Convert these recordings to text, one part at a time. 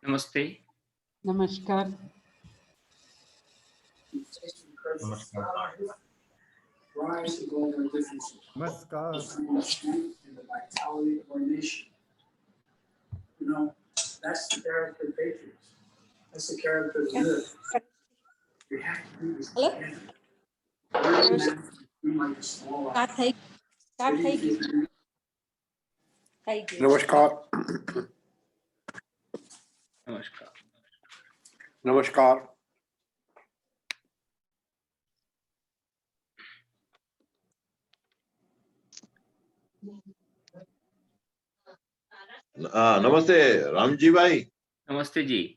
नमस्ते। नमस्कार। नमस्कार। नमस्कार। That's the character of patriots. That's the character of good. We have to do this together. नमस्कार। नमस्कार। नमस्कार। नमस्ते राम जी भाई। नमस्ते जी।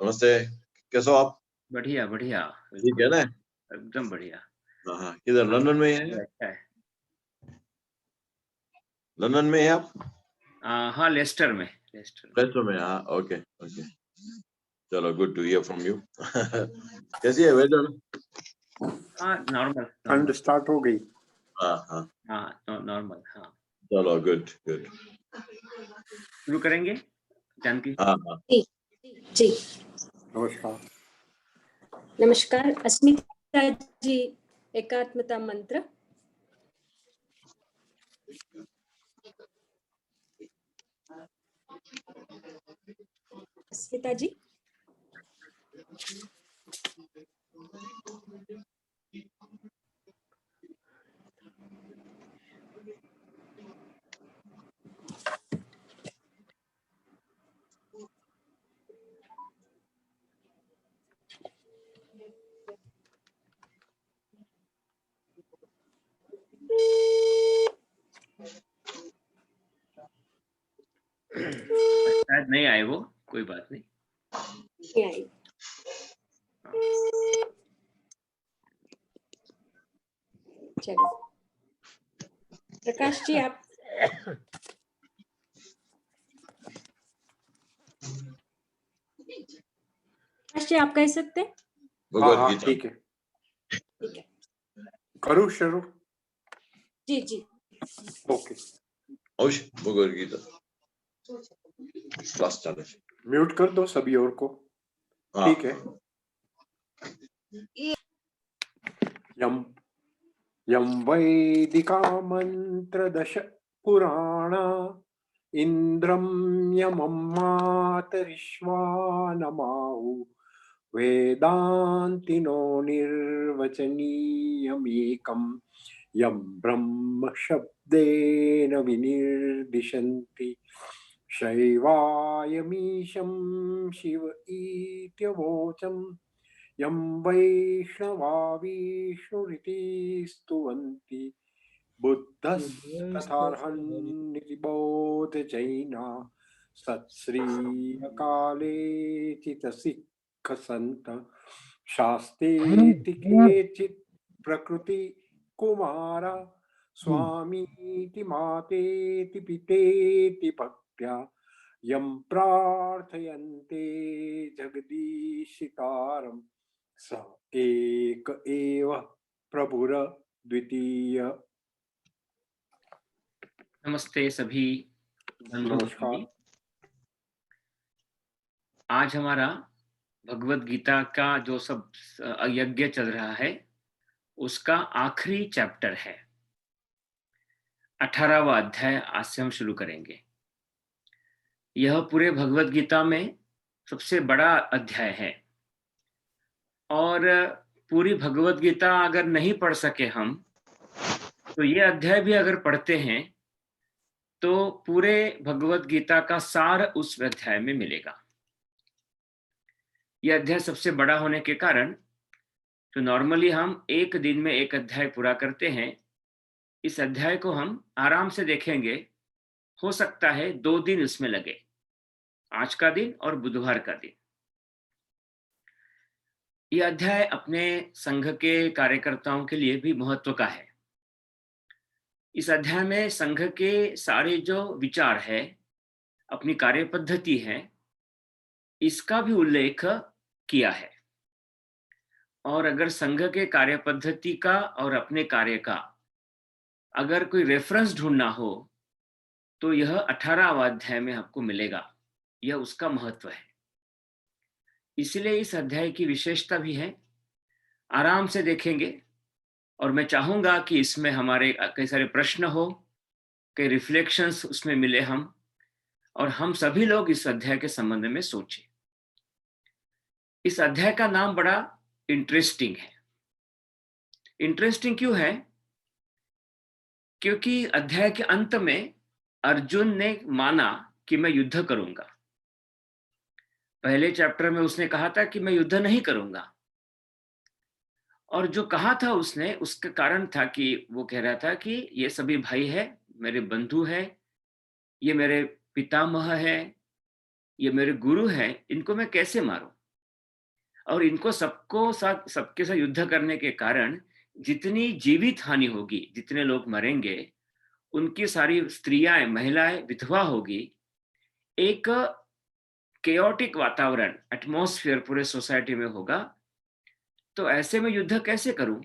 नमस्ते, कैसे हो आप? बढ़िया बढ़िया। ठीक है ना? एकदम बढ़िया। हाँ, किधर लंदन में है? अच्छा है। लंदन में है आप? हाँ, लेस्टर में। लेस्टर में, हाँ, ओके ओके। चलो, good to hear from you. कैसी है वेदर? हाँ, नॉर्मल। ठंड स्टार्ट हो गई। हाँ, नॉर्मल। हाँ, चलो, गुड गुड। शुरू करेंगे जानकी? हाँ। जी नमस्कार। नमस्कार। अस्मिता जी, एकात्मता मंत्र। अस्मिता जी। शायद नहीं आए वो, कोई बात नहीं। चलो, प्रकाश जी आप। प्रकाश जी आप कह सकते हैं? हाँ, ठीक है। करूँ शुरू? जी जी। ओके। भगवद गीता क्लास चालू। म्यूट कर दो सभी और को। ठीक है। यम वैदिका मंत्र दश पुराण इंद्रम यमं मातरिश्वानमाहु वेदांतिनो निर्वचनीयमेकं यं ब्रह्म शब्देन विनिर्दिशन्ति शैवायमीशं शिव इत्यवोचम् यं वैष्णवा विष्णुरिति स्तुवन्ति बुद्धस्तथार्हन्निति बौद्धजैना सत्श्री अकाले चितसिक्खसन्त शास्तेति केचित् प्रकृति कुमारा स्वामीति मातेति पितेति भक्त्या यं प्रार्थयन्ते जगदीशितारं स एक एव प्रभुर द्वितीय। नमस्ते सभी नमस्कार। आज हमारा भगवद गीता का जो सब यज्ञ चल रहा है उसका आखिरी चैप्टर है। 18वां अध्याय आज से हम शुरू करेंगे। यह पूरे भगवद गीता में सबसे बड़ा अध्याय है और पूरी भगवद गीता अगर नहीं पढ़ सके हम तो ये अध्याय भी अगर पढ़ते हैं तो पूरे भगवद गीता का सार उस अध्याय में मिलेगा। यह अध्याय सबसे बड़ा होने के कारण तो नॉर्मली हम एक दिन में एक अध्याय पूरा करते हैं, इस अध्याय को हम आराम से देखेंगे। हो सकता है 2 दिन इसमें लगे, आज का दिन और बुधवार का दिन। यह अध्याय अपने संघ के कार्यकर्ताओं के लिए भी महत्व का है। इस अध्याय में संघ के सारे जो विचार है, अपनी कार्य पद्धति है, इसका भी उल्लेख किया है। और अगर संघ के कार्य पद्धति का और अपने कार्य का अगर कोई रेफरेंस ढूंढना हो तो यह 18वां अध्याय में आपको मिलेगा। यह उसका महत्व है। इसलिए इस अध्याय की विशेषता भी है। आराम से देखेंगे और मैं चाहूंगा कि इसमें हमारे कई सारे प्रश्न हो, कई रिफ्लेक्शंस उसमें मिले हम, और हम सभी लोग इस अध्याय के संबंध में सोचें। इस अध्याय का नाम बड़ा इंटरेस्टिंग है। इंटरेस्टिंग क्यों है? क्योंकि अध्याय के अंत में अर्जुन ने माना कि मैं युद्ध करूंगा। पहले चैप्टर में उसने कहा था कि मैं युद्ध नहीं करूंगा, और जो कहा था उसने, उसका कारण था कि वो कह रहा था कि ये सभी भाई है, मेरे बंधु है, ये मेरे पितामह है, ये मेरे गुरु है, इनको मैं कैसे मारूं? और इनको सबके साथ युद्ध करने के कारण जितनी जीवित हानि होगी, जितने लोग मरेंगे, उनकी सारी स्त्रियां, महिलाएं विधवा होगी। एक केओटिक वातावरण, एटमॉस्फेयर पूरे सोसाइटी में होगा। तो ऐसे में युद्ध कैसे करूं?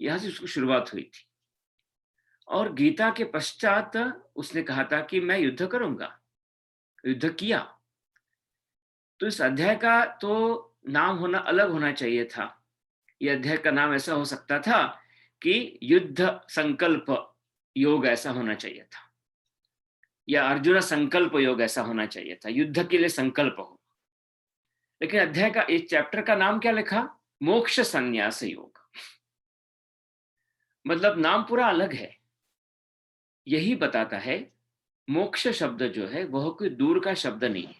यहां से उसकी शुरुआत हुई थी। और गीता के पश्चात उसने कहा था कि मैं युद्ध करूंगा। युद्ध किया। तो इस अध्याय का तो नाम अलग होना चाहिए था। यह अध्याय का नाम ऐसा हो सकता था कि युद्ध संकल्प योग ऐसा होना चाहिए था, या अर्जुन संकल्प योग ऐसा होना चाहिए था, युद्ध के लिए संकल्प हो। लेकिन अध्याय का, इस चैप्टर का नाम क्या लिखा? मोक्ष संन्यास योग। मतलब नाम पूरा अलग है। यही बताता है मोक्ष शब्द जो है वह कोई दूर का शब्द नहीं है।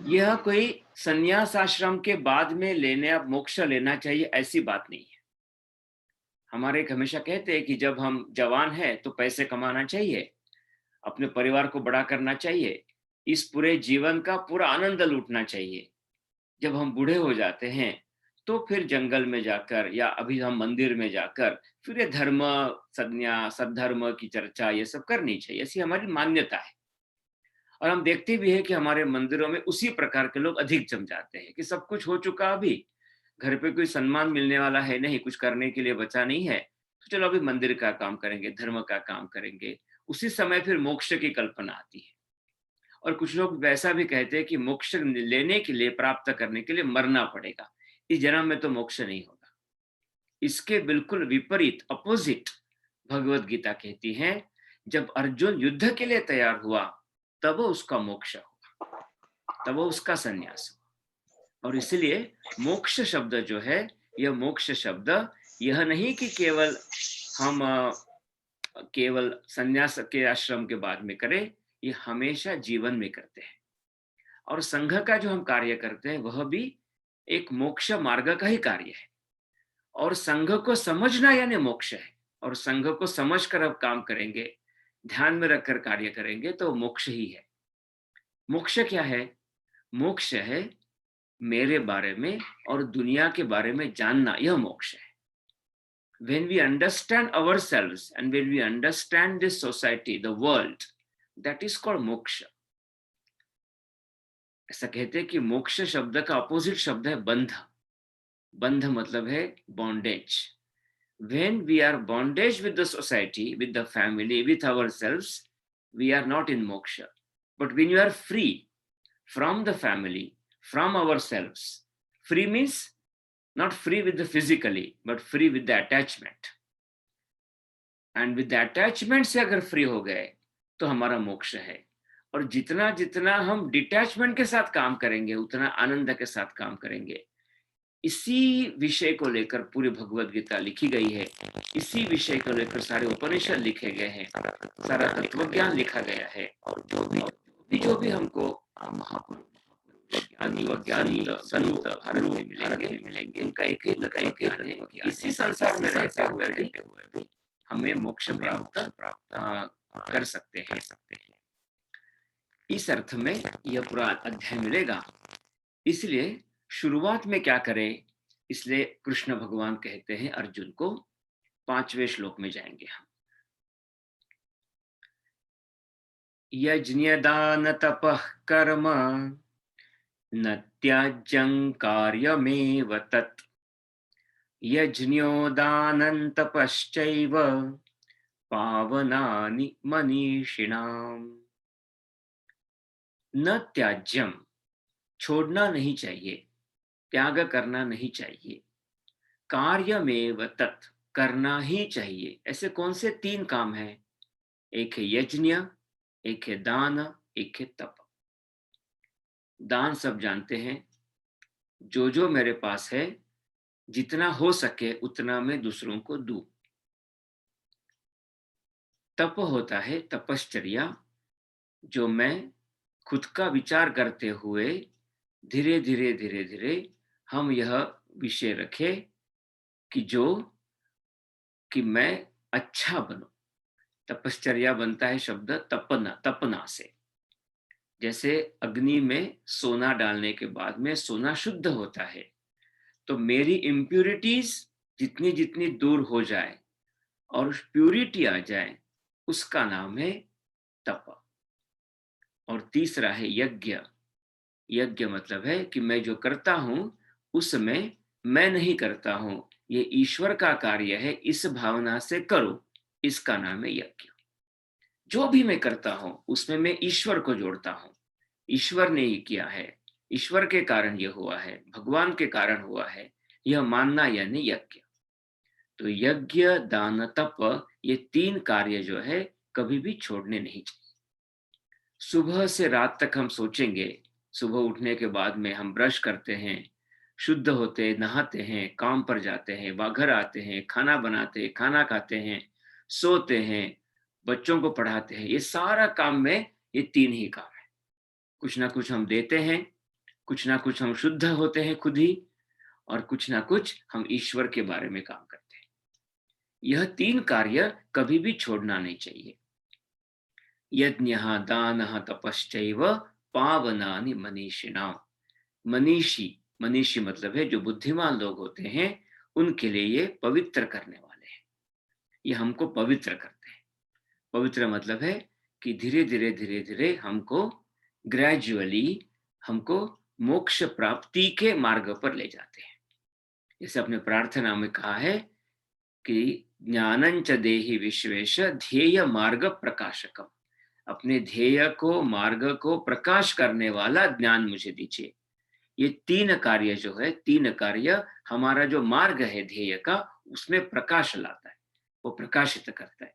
यह कोई संन्यास आश्रम के बाद में लेने, अब मोक्ष लेना चाहिए, ऐसी बात नहीं है। हमारे एक हमेशा कहते हैं कि जब हम जवान हैं तो पैसे कमाना चाहिए, अपने परिवार को बड़ा करना चाहिए, इस पूरे जीवन का पूरा आनंद लूटना चाहिए। जब हम बूढ़े हो जाते हैं तो फिर जंगल में जाकर, या अभी हम मंदिर में जाकर फिर ये धर्म, संन्यास, सद्धर्म की चर्चा ये सब करनी चाहिए, ऐसी हमारी मान्यता है। और हम देखते भी हैं कि हमारे मंदिरों में उसी प्रकार के लोग अधिक जम जाते हैं कि सब कुछ हो चुका, अभी घर पे कोई सम्मान मिलने वाला है नहीं, कुछ करने के लिए बचा नहीं है, तो चलो अभी मंदिर का काम करेंगे, धर्म का काम करेंगे। उसी समय फिर मोक्ष की कल्पना आती है। और कुछ लोग वैसा भी कहते हैं कि मोक्ष लेने के लिए, प्राप्त करने के लिए मरना पड़ेगा, इस जन्म में तो मोक्ष नहीं होगा। इसके बिल्कुल विपरीत, अपोजिट, भगवत गीता कहती है जब अर्जुन युद्ध के लिए तैयार हुआ तब उसका मोक्ष हुआ, तब उसका संन्यास हुआ। और इसलिए मोक्ष शब्द जो है, यह मोक्ष शब्द यह नहीं कि केवल हम केवल संन्यास के आश्रम के बाद में करें, ये हमेशा जीवन में करते हैं। और संघ का जो हम कार्य करते हैं वह भी एक मोक्ष मार्ग का ही कार्य है। और संघ को समझना यानी मोक्ष है। और संघ को समझकर अब काम करेंगे, ध्यान में रखकर कार्य करेंगे तो मोक्ष ही है। मोक्ष क्या है? मोक्ष है मेरे बारे में और दुनिया के बारे में जानना, यह मोक्ष है। When we understand ourselves and when we understand this society, the world, that is called moksha. ऐसा कहते हैं कि मोक्ष शब्द का अपोजिट शब्द है बंध। बंध मतलब है bondage. When we are bondage with the society, with the family, with ourselves, we are not in moksha. But when you are free from the family, from ourselves, free means not free with the physically, but free with the attachment. And with the attachment से अगर free हो गए तो हमारा मोक्ष है। और जितना जितना हम डिटैचमेंट के साथ काम करेंगे उतना आनंद के साथ काम करेंगे। इसी विषय को लेकर पूरी भगवत गीता लिखी गई है। इसी विषय को लेकर सारे उपनिषद लिखे गए हैं, सारा तत्वज्ञान लिखा गया है। और जो भी हमको ज्ञानी संत भारत में मिलेंगे, उनका एक ही लक्ष्य है कि इसी संसार में रहते हुए भी हमें मोक्ष प्राप्त कर सकते हैं। इस अर्थ में यह पूरा अध्याय मिलेगा। इसलिए शुरुआत में क्या करें, इसलिए कृष्ण भगवान कहते हैं अर्जुन को, 5वें श्लोक में जाएंगे हम। यज्ञ दान तपः कर्म न त्याज्यं कार्यमेव तत् यज्ञोदानं तपश्चैव पावनानि मनीषिणाम्। न त्याज्यम, छोड़ना नहीं चाहिए, त्याग करना नहीं चाहिए। कार्यमेव तत्, करना ही चाहिए। ऐसे कौन से 3 काम हैं? एक है यज्ञ, एक है दान, एक है तप। दान सब जानते हैं, जो मेरे पास है जितना हो सके उतना मैं दूसरों को दूं। तप होता है तपश्चर्या, जो मैं खुद का विचार करते हुए धीरे धीरे हम यह विषय रखें कि मैं अच्छा बनूं। तपश्चर्या बनता है शब्द तपना से। जैसे अग्नि में सोना डालने के बाद में सोना शुद्ध होता है, तो मेरी इम्प्यूरिटीज जितनी जितनी दूर हो जाए और प्यूरिटी आ जाए, उसका नाम है तप। और तीसरा है यज्ञ। यज्ञ मतलब है कि मैं जो करता हूं उसमें मैं नहीं करता हूं, ये ईश्वर का कार्य है, इस भावना से करो, इसका नाम है यज्ञ। जो भी मैं करता हूं उसमें मैं ईश्वर को जोड़ता हूं। ईश्वर ने ही किया है, ईश्वर के कारण यह हुआ है, भगवान के कारण हुआ है, यह मानना यानी यज्ञ। तो यज्ञ दान तप, ये 3 कार्य जो है कभी भी छोड़ने नहीं चाहिए। सुबह से रात तक हम सोचेंगे, सुबह उठने के बाद में हम ब्रश करते हैं, शुद्ध होते, नहाते हैं, काम पर जाते हैं, घर आते हैं, खाना बनाते हैं, खाना खाते हैं, सोते हैं, बच्चों को पढ़ाते हैं। ये सारा काम में ये 3 ही काम है। कुछ ना कुछ हम देते हैं, कुछ ना कुछ हम शुद्ध होते हैं खुद ही, और कुछ ना कुछ हम ईश्वर के बारे में काम करते हैं। यह 3 कार्य कभी भी छोड़ना नहीं चाहिए। यज्ञः दानः तपश्चैव पावनानि मनीषिणाम्। मनीषी मतलब है जो बुद्धिमान लोग होते हैं, उनके लिए ये पवित्र करने वाले हैं। ये हमको पवित्र करते हैं। पवित्र मतलब है कि धीरे धीरे हमको ग्रेजुअली हमको मोक्ष प्राप्ति के मार्ग पर ले जाते हैं। जैसे अपने प्रार्थना में कहा है कि ज्ञानंच देहि विश्वेश ध्येय मार्ग प्रकाशकम। अपने ध्येय को, मार्ग को प्रकाश करने वाला ज्ञान मुझे दीजिए। ये 3 कार्य जो है, 3 कार्य हमारा जो मार्ग है ध्येय का, उसमें प्रकाश लाता है, वो प्रकाशित करता है।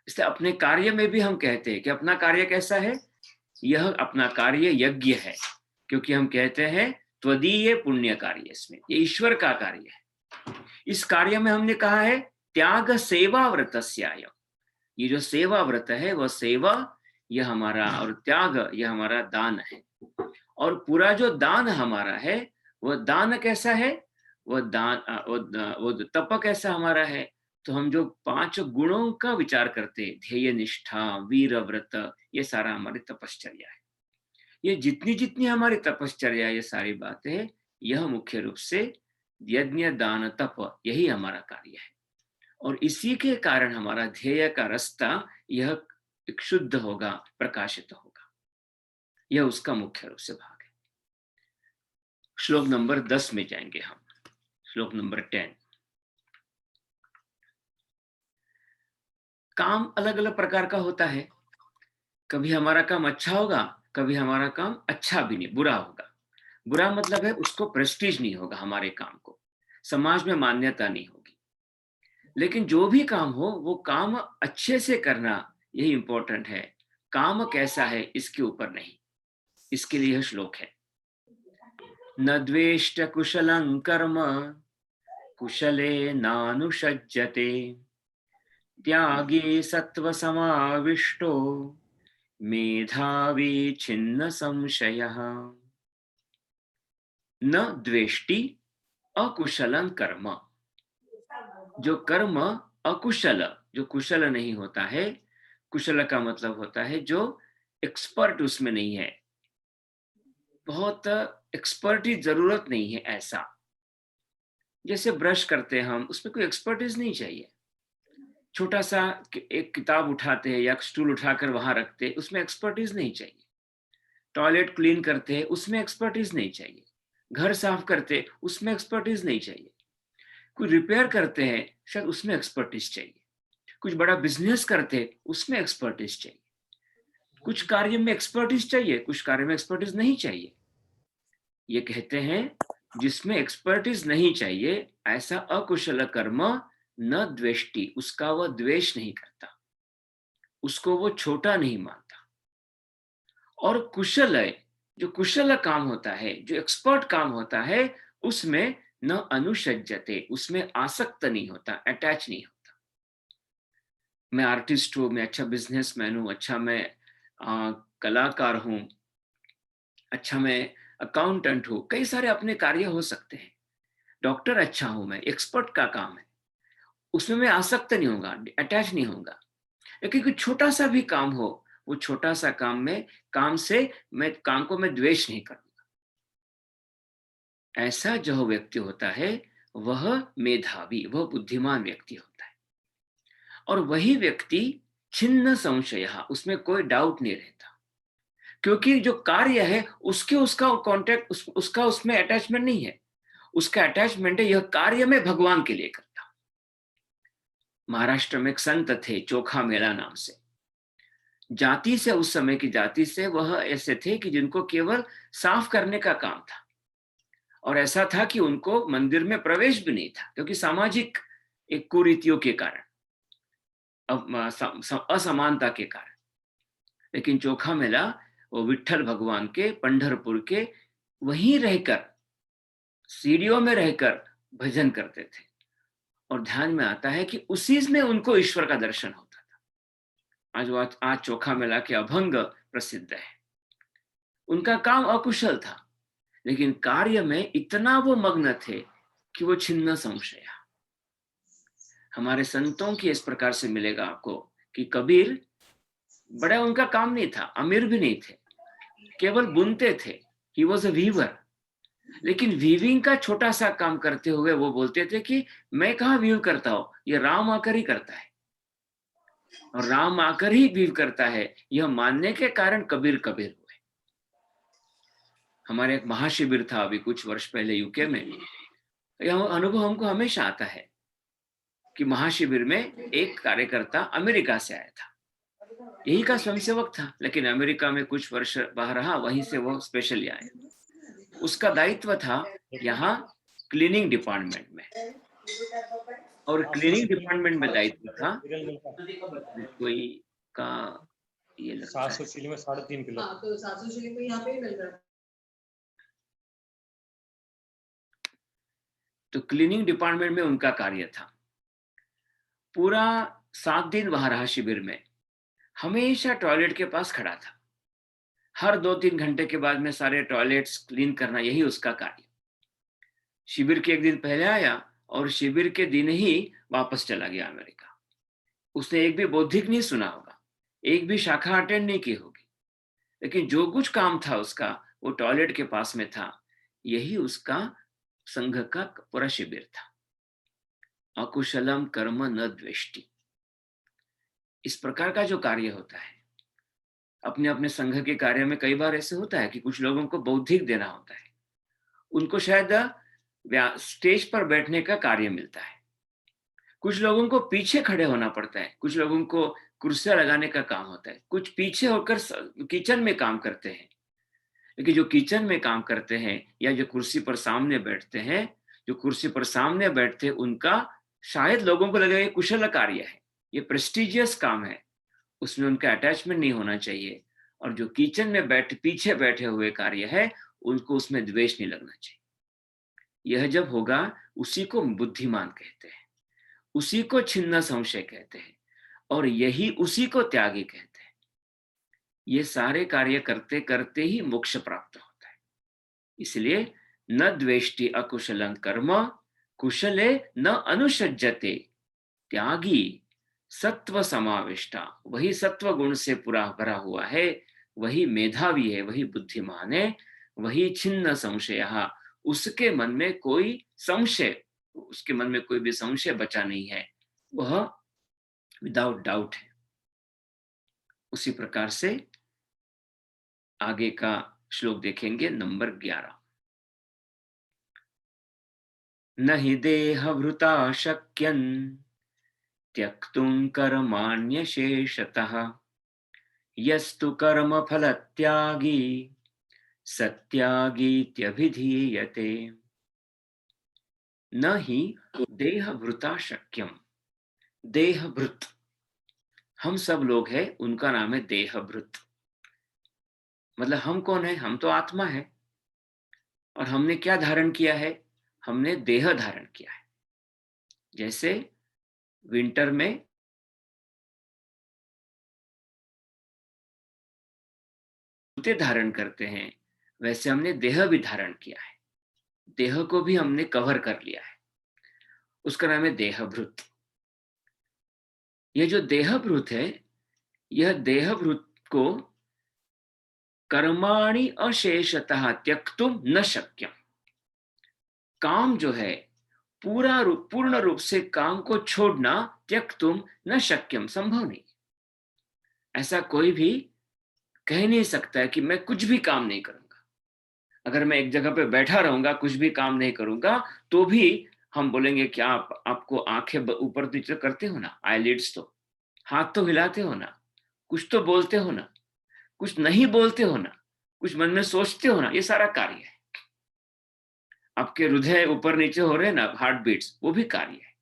इसलिए अपने कार्य में भी हम कहते हैं कि अपना कार्य कैसा है? यह अपना कार्य यज्ञ है, क्योंकि हम कहते हैं त्वदीय पुण्य कार्य, इसमें ये ईश्वर का कार्य है। इस कार्य में हमने कहा है त्याग सेवा व्रतस्याय। ये जो सेवा व्रत है वह सेवा, यह हमारा, और त्याग यह हमारा दान है। और पूरा जो दान हमारा है, वह दान कैसा है? वह दान वो तप कैसा हमारा है? तो हम जो 5 गुणों का विचार करते हैं, ध्येय निष्ठा, वीर व्रत, ये सारा हमारी तपश्चर्या है। ये जितनी जितनी हमारी तपश्चर्या, ये सारी बातें, यह मुख्य रूप से यज्ञ दान तप, यही हमारा कार्य है। और इसी के कारण हमारा ध्येय का रास्ता यह एक शुद्ध होगा, प्रकाशित होगा। यह उसका मुख्य रूप से भाग है। श्लोक नंबर 10 में जाएंगे हम। श्लोक नंबर 10। काम अलग अलग प्रकार का होता है। कभी हमारा काम अच्छा होगा, कभी हमारा काम अच्छा भी नहीं, बुरा होगा। बुरा मतलब है उसको प्रेस्टीज नहीं होगा, हमारे काम को समाज में मान्यता नहीं होगी। लेकिन जो भी काम हो, वो काम अच्छे से करना, यही इंपॉर्टेंट है। काम कैसा है इसके ऊपर नहीं। इसके लिए यह श्लोक है। न द्वेष्ट कुशलं कर्म कुशले नानुषज्यते त्यागी सत्व समाविष्टो मेधावी छिन्न संशयः। न द्वेष्टि अकुशलं कर्म। जो कर्म अकुशल, जो कुशल नहीं होता है, कुशल का मतलब होता है जो एक्सपर्ट उसमें नहीं है, बहुत एक्सपर्टीज जरूरत नहीं है ऐसा। जैसे ब्रश करते हैं हम, उसमें कोई एक्सपर्टीज नहीं चाहिए। छोटा सा एक किताब उठाते हैं या स्टूल उठाकर वहां रखते हैं, उसमें एक्सपर्टीज नहीं चाहिए। टॉयलेट क्लीन करते हैं, उसमें एक्सपर्टीज नहीं चाहिए। घर साफ करते हैं, उसमें एक्सपर्टीज नहीं चाहिए। कोई रिपेयर करते हैं, शायद उसमें एक्सपर्टीज चाहिए। कुछ बड़ा बिजनेस करते हैं, उसमें एक्सपर्टीज चाहिए। कुछ कार्य में एक्सपर्टीज चाहिए, कुछ कार्य में एक्सपर्टीज नहीं चाहिए। ये कहते हैं जिसमें एक्सपर्टीज नहीं चाहिए ऐसा अकुशल कर्म न द्वेष्टि, उसका वह द्वेष नहीं करता, उसको वो छोटा नहीं मानता। और कुशल है, जो कुशल काम होता है, जो एक्सपर्ट काम होता है, उसमें न अनुषज्यते, उसमें आसक्त नहीं होता, अटैच नहीं होता। मैं आर्टिस्ट हूँ, मैं अच्छा बिजनेसमैन हूँ, अच्छा मैं कलाकार हूँ, अच्छा मैं अकाउंटेंट हूँ, कई सारे अपने कार्य हो सकते हैं। डॉक्टर अच्छा हूँ मैं, एक्सपर्ट का काम है, उसमें मैं आसक्त नहीं होगा, अटैच नहीं होगा। लेकिन कोई छोटा सा भी काम हो, वो छोटा सा काम में काम को मैं द्वेष नहीं करूंगा। ऐसा जो व्यक्ति होता है वह मेधावी, वह बुद्धिमान व्यक्ति होता है। और वही व्यक्ति छिन्न संशय, उसमें कोई डाउट नहीं रहता, क्योंकि जो कार्य है उसका कॉन्टेक्ट, उसका उसमें अटैचमेंट नहीं है। उसका अटैचमेंट है यह कार्य में भगवान के लिए करता। महाराष्ट्र में एक संत थे चोखा मेला नाम से। जाति से, उस समय की जाति से वह ऐसे थे कि जिनको केवल साफ करने का काम था, और ऐसा था कि उनको मंदिर में प्रवेश भी नहीं था, क्योंकि सामाजिक एक कुरीतियों के कारण, असमानता के कारण। लेकिन चोखा मेला वो विट्ठल भगवान के पंढरपुर के वहीं रहकर, सीढ़ियों में रहकर भजन करते थे। और ध्यान में आता है कि उसी में उनको ईश्वर का दर्शन होता था। आज चोखा मेला के अभंग प्रसिद्ध है। उनका काम अकुशल था, लेकिन कार्य में इतना वो मग्न थे कि वो छिन्न संशय। हमारे संतों की इस प्रकार से मिलेगा आपको कि कबीर बड़ा उनका काम नहीं था, अमीर भी नहीं थे, केवल बुनते थे। He was a weaver. लेकिन वीविंग का छोटा सा काम करते हुए वो बोलते थे कि मैं कहाँ वीव करता हूं, ये राम आकर ही करता है, और राम आकर ही वीव करता है। यह मानने के कारण कबीर कबीर हुए। हमारे एक महाशिविर था अभी कुछ वर्ष पहले यूके में। यह अनुभव हमको हमेशा आता है कि महाशिविर में एक कार्यकर्ता अमेरिका से आया था, यही का स्वयंसेवक था, लेकिन अमेरिका में कुछ वर्ष बाहर रहा, वहीं से वो स्पेशली आया। उसका दायित्व था यहाँ क्लीनिंग डिपार्टमेंट में, और क्लीनिंग डिपार्टमेंट में दायित्व था कोई का ये लगता है 700 चिली में 3.5 किलो। तो 700 चिली में यहाँ पे ही मिल रहा है। तो क्लीनिंग डिपार्टमेंट में उनका कार्य था। पूरा 7 दिन वहां रहा शिविर में, हमेशा टॉयलेट के पास खड़ा था। हर 2-3 घंटे के बाद में सारे टॉयलेट्स क्लीन करना, यही उसका कार्य। शिविर के एक दिन पहले आया और शिविर के दिन ही वापस चला गया अमेरिका। उसने एक भी बौद्धिक नहीं सुना होगा, एक भी शाखा अटेंड नहीं की होगी, लेकिन जो कुछ काम था उसका वो टॉयलेट के पास में था। यही उसका संघ का पूरा शिविर था। अकुशलम कर्म न द्वेष्टि। इस प्रकार का जो कार्य होता है, अपने अपने संघ के कार्य में कई बार ऐसे होता है कि कुछ लोगों को बौद्धिक देना होता है, उनको शायद स्टेज पर बैठने का कार्य मिलता है, कुछ लोगों को पीछे खड़े होना पड़ता है, कुछ लोगों को कुर्सियां लगाने का काम होता है, कुछ पीछे होकर किचन में काम करते हैं। लेकिन जो किचन में काम करते हैं या जो कुर्सी पर सामने बैठते हैं, जो कुर्सी पर सामने बैठते हैं, उनका शायद लोगों को लगेगा ये कुशल कार्य है, ये प्रेस्टिजियस काम है, उसमें उनका अटैचमेंट नहीं होना चाहिए। और जो किचन में पीछे बैठे हुए कार्य है, उनको उसमें द्वेष नहीं लगना चाहिए। यह जब होगा उसी को बुद्धिमान कहते हैं, उसी को छिन्न संशय कहते हैं, और यही उसी को त्यागी कहते हैं। ये सारे कार्य करते करते ही मोक्ष प्राप्त होता है। इसलिए न द्वेष्टि अकुशलं कर्म कुशले न अनुषज्यते, त्यागी सत्व समाविष्टा, वही सत्व गुण से पूरा भरा हुआ है, वही मेधावी है, वही बुद्धिमान है, वही छिन्न संशय, उसके मन में कोई संशय, उसके मन में कोई भी संशय बचा नहीं है, वह विदाउट डाउट है। उसी प्रकार से आगे का श्लोक देखेंगे, नंबर 11। न हि देहभृता शक्यं त्यक्तुं कर्माण्यशेषतः यस्तु कर्मफलत्यागी सत्यागीत्यभिधीयते। न हि देहभृता शक्यम, देहभृत हम सब लोग हैं, उनका नाम है देहभृत। मतलब हम कौन है? हम तो आत्मा है। और हमने क्या धारण किया है? हमने देह धारण किया है। जैसे विंटर में जूते धारण करते हैं, वैसे हमने देह भी धारण किया है। देह को भी हमने कवर कर लिया है, उसका नाम है देहभृत। ये जो देहभृत है, यह देहभृत को कर्माणि अशेषतः त्यक्तुम न शक्यम, काम जो है पूर्ण रूप से काम को छोड़ना, त्यक्तुम न शक्यम, संभव नहीं। ऐसा कोई भी कह नहीं सकता है कि मैं कुछ भी काम नहीं करूंगा। अगर मैं एक जगह पे बैठा रहूंगा, कुछ भी काम नहीं करूंगा, तो भी हम बोलेंगे क्या आपको आंखें ऊपर नीचे करते हो ना, आईलिड्स, तो हाथ तो हिलाते हो ना, कुछ तो बोलते हो ना, कुछ नहीं बोलते हो ना, कुछ मन में सोचते हो ना, ये सारा कार्य है। आपके हृदय ऊपर नीचे हो रहे हैं ना, हार्ट बीट्स, वो भी कार्य है।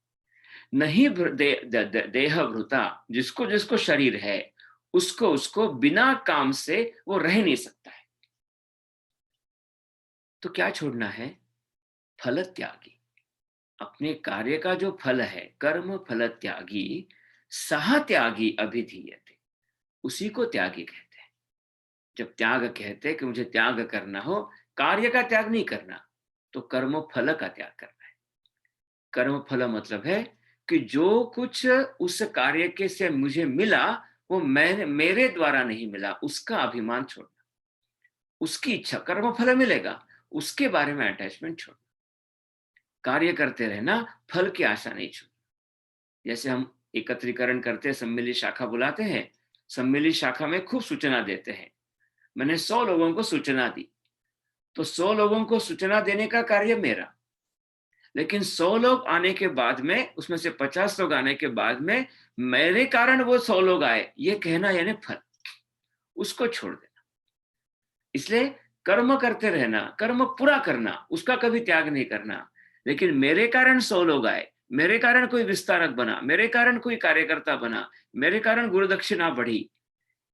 नहीं देहभृता, जिसको जिसको शरीर है, उसको बिना काम से वो रह नहीं सकता है। तो क्या छोड़ना है? फल त्यागी। अपने कार्य का जो फल है, कर्म फल त्यागी, सह त्यागी अभिधीयते, उसी को त्यागी कहते हैं। जब त्याग कहते हैं कि मुझे त्याग करना हो, कार्य का त्याग नहीं करना, तो कर्म फल का त्याग करना है। कर्म फल मतलब है कि जो कुछ उस कार्य के से मुझे मिला, वो मेरे द्वारा नहीं मिला, उसका अभिमान छोड़ना। उसकी इच्छा, कर्म फल मिलेगा, उसके बारे में अटैचमेंट छोड़ना। कार्य करते रहना, फल की आशा नहीं छोड़ना। जैसे हम एकत्रीकरण करते हैं, सम्मिलित शाखा बुलाते हैं, सम्मिलित शाखा में खूब सूचना देते हैं। मैंने 100 लोगों को सूचना दी, तो 100 लोगों को सूचना देने का कार्य मेरा, लेकिन 100 लोग आने के बाद में, उसमें से 50 लोग आने के बाद में मेरे कारण वो 100 लोग आए, ये कहना यानी फल, उसको छोड़ देना। इसलिए कर्म करते रहना, कर्म पूरा करना, उसका कभी त्याग नहीं करना। लेकिन मेरे कारण 100 लोग आए, मेरे कारण कोई विस्तारक बना, मेरे कारण कोई कार्यकर्ता बना, मेरे कारण गुरुदक्षिणा बढ़ी,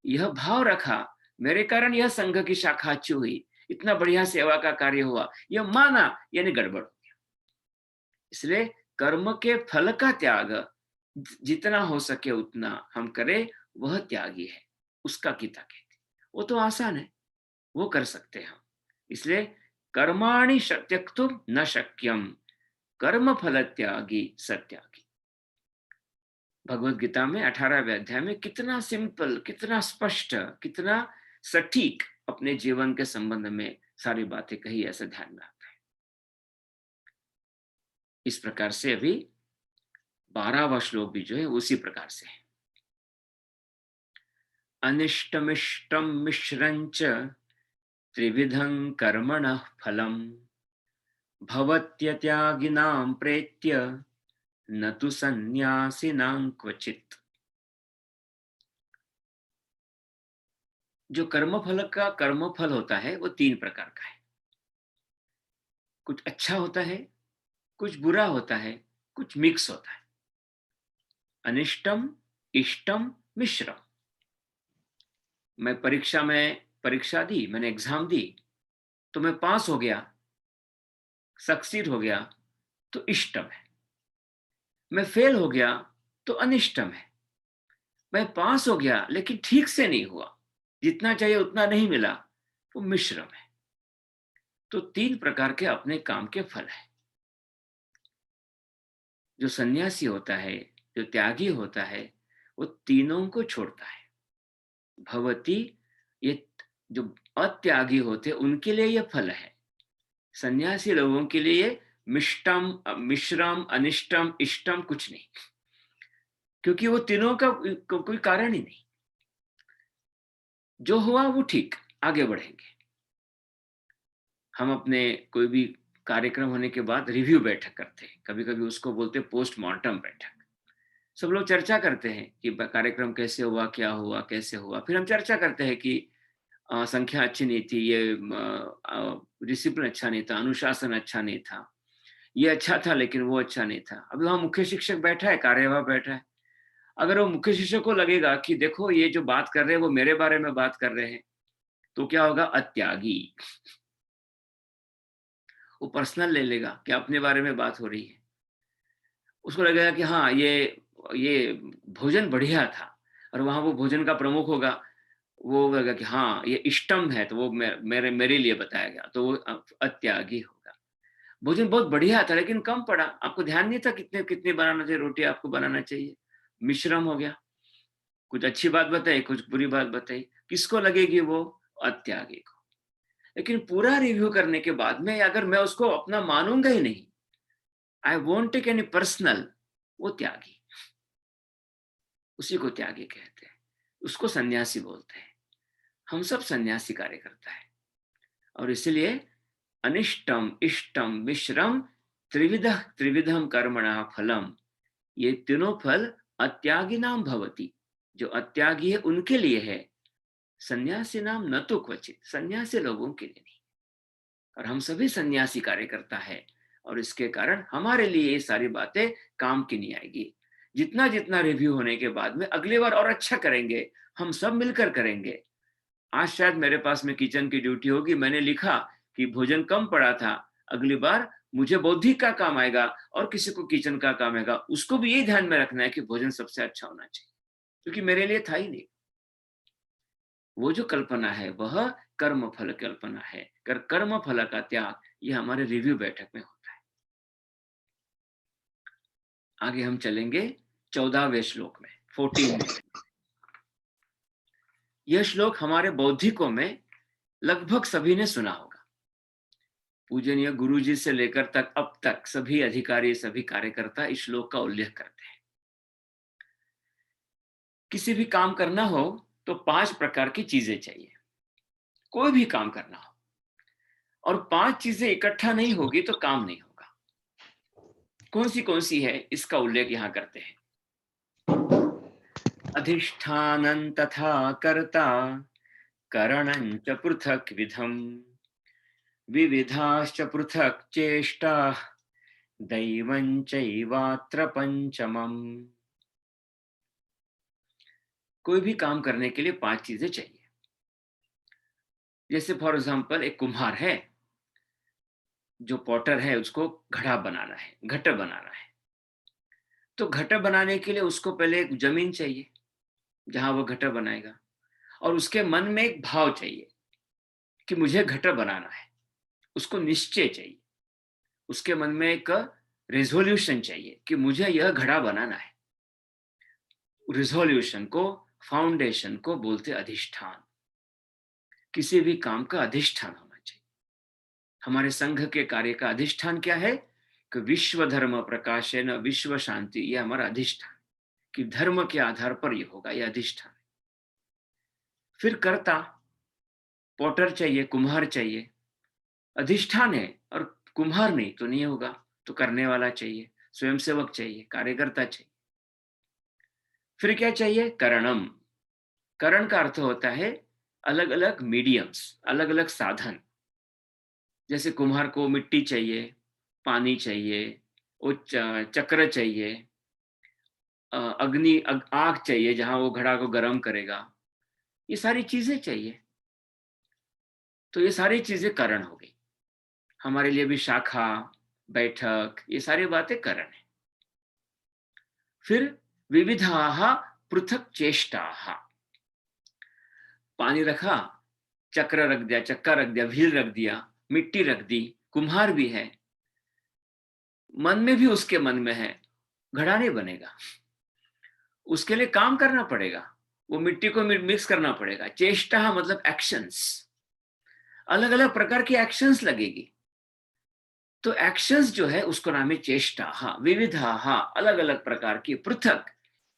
यह भाव रखा, मेरे कारण यह संघ की शाखा अच्छी हुई, इतना बढ़िया सेवा का कार्य हुआ, यह माना, यानी गड़बड़ हो गया। इसलिए कर्म के फल का त्याग जितना हो सके उतना हम करें, वह त्यागी है, उसका गीता कहती। वो तो आसान है, वो कर सकते हैं हम। इसलिए कर्माणि त्यक्तुम न शक्यम, कर्म फल त्यागी सत्यागी। भगवत गीता में 18वें अध्याय में कितना सिंपल, कितना स्पष्ट, कितना सटीक अपने जीवन के संबंध में सारी बातें कही, ऐसा ध्यान में आता है। इस प्रकार से अभी 12वां श्लोक भी जो है उसी प्रकार से है। अनिष्टमिष्टम मिश्रंच त्रिविधं कर्मणः फलम् भवत्यत्यागिनां प्रेत्य न तु सन्यासिनां क्वचित्। जो कर्मफल का कर्मफल होता है वो 3 प्रकार का है। कुछ अच्छा होता है, कुछ बुरा होता है, कुछ मिक्स होता है। अनिष्टम, इष्टम, मिश्रम। मैं परीक्षा में परीक्षा दी, मैंने एग्जाम दी, तो मैं पास हो गया, सक्सीड हो गया, तो इष्टम है। मैं फेल हो गया तो अनिष्टम है। मैं पास हो गया लेकिन ठीक से नहीं हुआ, जितना चाहिए उतना नहीं मिला, वो मिश्रम है। तो 3 प्रकार के अपने काम के फल है। जो सन्यासी होता है, जो त्यागी होता है, वो तीनों को छोड़ता है। भवती, ये जो अत्यागी होते उनके लिए ये फल है। सन्यासी लोगों के लिए मिष्टम, मिश्रम, अनिष्टम, इष्टम कुछ नहीं, क्योंकि वो तीनों का कोई कारण ही नहीं। जो हुआ वो ठीक, आगे बढ़ेंगे। हम अपने कोई भी कार्यक्रम होने के बाद रिव्यू बैठक करते हैं, कभी कभी उसको बोलते हैं पोस्टमार्टम बैठक। सब लोग चर्चा करते हैं कि कार्यक्रम कैसे हुआ, क्या हुआ, कैसे हुआ। फिर हम चर्चा करते हैं कि संख्या अच्छी नहीं थी, ये डिसिप्लिन अच्छा नहीं था, अनुशासन अच्छा नहीं था, ये अच्छा था लेकिन वो अच्छा नहीं था। अभी वहाँ मुख्य शिक्षक बैठा है, कार्यवाह बैठा है। अगर वो मुख्य शिक्षक को लगेगा कि देखो ये जो बात कर रहे हैं वो मेरे बारे में बात कर रहे हैं, तो क्या होगा? अत्यागी। वो पर्सनल ले लेगा कि अपने बारे में बात हो रही है। उसको लगेगा कि हाँ ये भोजन बढ़िया था, और वहां वो भोजन का प्रमुख होगा, वो लगेगा कि हाँ ये इष्टम है, तो वो मेरे लिए बताया गया, तो वो अत्यागी होगा। भोजन बहुत बढ़िया था लेकिन कम पड़ा, आपको ध्यान नहीं था कितने कितने बनाना चाहिए, रोटी आपको बनाना चाहिए, मिश्रम हो गया, कुछ अच्छी बात बताई, कुछ बुरी बात बताई, किसको लगेगी? वो अत्यागी को। लेकिन पूरा रिव्यू करने के बाद में अगर मैं उसको अपना मानूंगा ही नहीं, I won't take any personal, वो त्यागी, उसी को त्यागी कहते हैं, उसको सन्यासी बोलते हैं। हम सब सन्यासी कार्यकर्ता है, और इसलिए अनिष्टम इष्टम मिश्रम त्रिविधम कर्मणा फलम, ये तीनों फल अत्यागी नाम भवति, जो अत्यागी है उनके लिए है, सन्यासी नाम न तो क्वचित, सन्यासी लोगों के लिए नहीं। और हम सभी सन्यासी कार्यकर्ता है, और इसके कारण हमारे लिए ये सारी बातें काम की नहीं आएगी। जितना जितना रिव्यू होने के बाद में अगली बार और अच्छा करेंगे, हम सब मिलकर करेंगे। आज शायद मेरे पास में किचन की ड्यूटी होगी, मैंने लिखा कि भोजन कम पड़ा था, अगली बार मुझे बौद्धिक का काम आएगा और किसी को किचन का काम आएगा, उसको भी यही ध्यान में रखना है कि भोजन सबसे अच्छा होना चाहिए, क्योंकि मेरे लिए था ही नहीं। वो जो कल्पना है वह कर्म फल कल्पना है, कर्म फल का त्याग ये हमारे रिव्यू बैठक में होता है। आगे हम चलेंगे 14वें श्लोक में, 14 में। यह श्लोक हमारे बौद्धिकों में लगभग सभी ने सुना होगा। पूजनीय गुरुजी से लेकर तक अब तक सभी अधिकारी, सभी कार्यकर्ता इस श्लोक का उल्लेख करते हैं। किसी भी काम करना हो तो 5 प्रकार की चीजें चाहिए, कोई भी काम करना हो, और 5 चीजें इकट्ठा नहीं होगी तो काम नहीं होगा। कौन सी है, इसका उल्लेख यहां करते हैं। अधिष्ठानं तथा कर्ता करणं च पृथक् विधम्, विविधाश्च पृथक् चेष्टाः दैवं चैवात्र पंचमम्। कोई भी काम करने के लिए 5 चीजें चाहिए। जैसे फॉर एग्जांपल एक कुम्हार है, जो पॉटर है, उसको घड़ा बनाना है, घट बनाना है, तो घट बनाने के लिए उसको पहले एक जमीन चाहिए जहां वो घट बनाएगा, और उसके मन में एक भाव चाहिए कि मुझे घट बनाना है, उसको निश्चय चाहिए, उसके मन में एक रेजोल्यूशन चाहिए कि मुझे यह घड़ा बनाना है। रिजोल्यूशन को, फाउंडेशन को बोलते अधिष्ठान। किसी भी काम का अधिष्ठान होना चाहिए। हमारे संघ के कार्य का अधिष्ठान क्या है कि विश्व धर्म प्रकाशेन विश्व शांति, यह हमारा अधिष्ठान, कि धर्म के आधार पर यह होगा, यह अधिष्ठान। फिर कर्ता, पॉटर चाहिए, कुम्हार चाहिए, अधिष्ठान है, और कुम्हार नहीं तो नहीं होगा, तो करने वाला चाहिए, स्वयंसेवक चाहिए, कार्यकर्ता चाहिए। फिर क्या चाहिए? करणम। करण का अर्थ होता है अलग अलग मीडियम्स, अलग अलग साधन। जैसे कुम्हार को मिट्टी चाहिए, पानी चाहिए, चक्र चाहिए, आग चाहिए जहां वो घड़ा को गर्म करेगा, ये सारी चीजें चाहिए। तो ये सारी चीजें करण हो गई। हमारे लिए भी शाखा, बैठक, ये सारी बातें करण है। फिर विविधाः पृथक चेष्टाः। पानी रखा, चक्र रख दिया, चक्का रख दिया, व्हील रख दिया, मिट्टी रख दी, कुम्हार भी है, मन में भी उसके मन में है, घड़ा नहीं बनेगा, उसके लिए काम करना पड़ेगा, वो मिट्टी को मिक्स करना पड़ेगा। चेष्टा मतलब एक्शंस, अलग अलग प्रकार की एक्शंस लगेगी। तो एक्शंस जो है उसको नाम है चेष्टा। विविधा, अलग अलग प्रकार की, पृथक,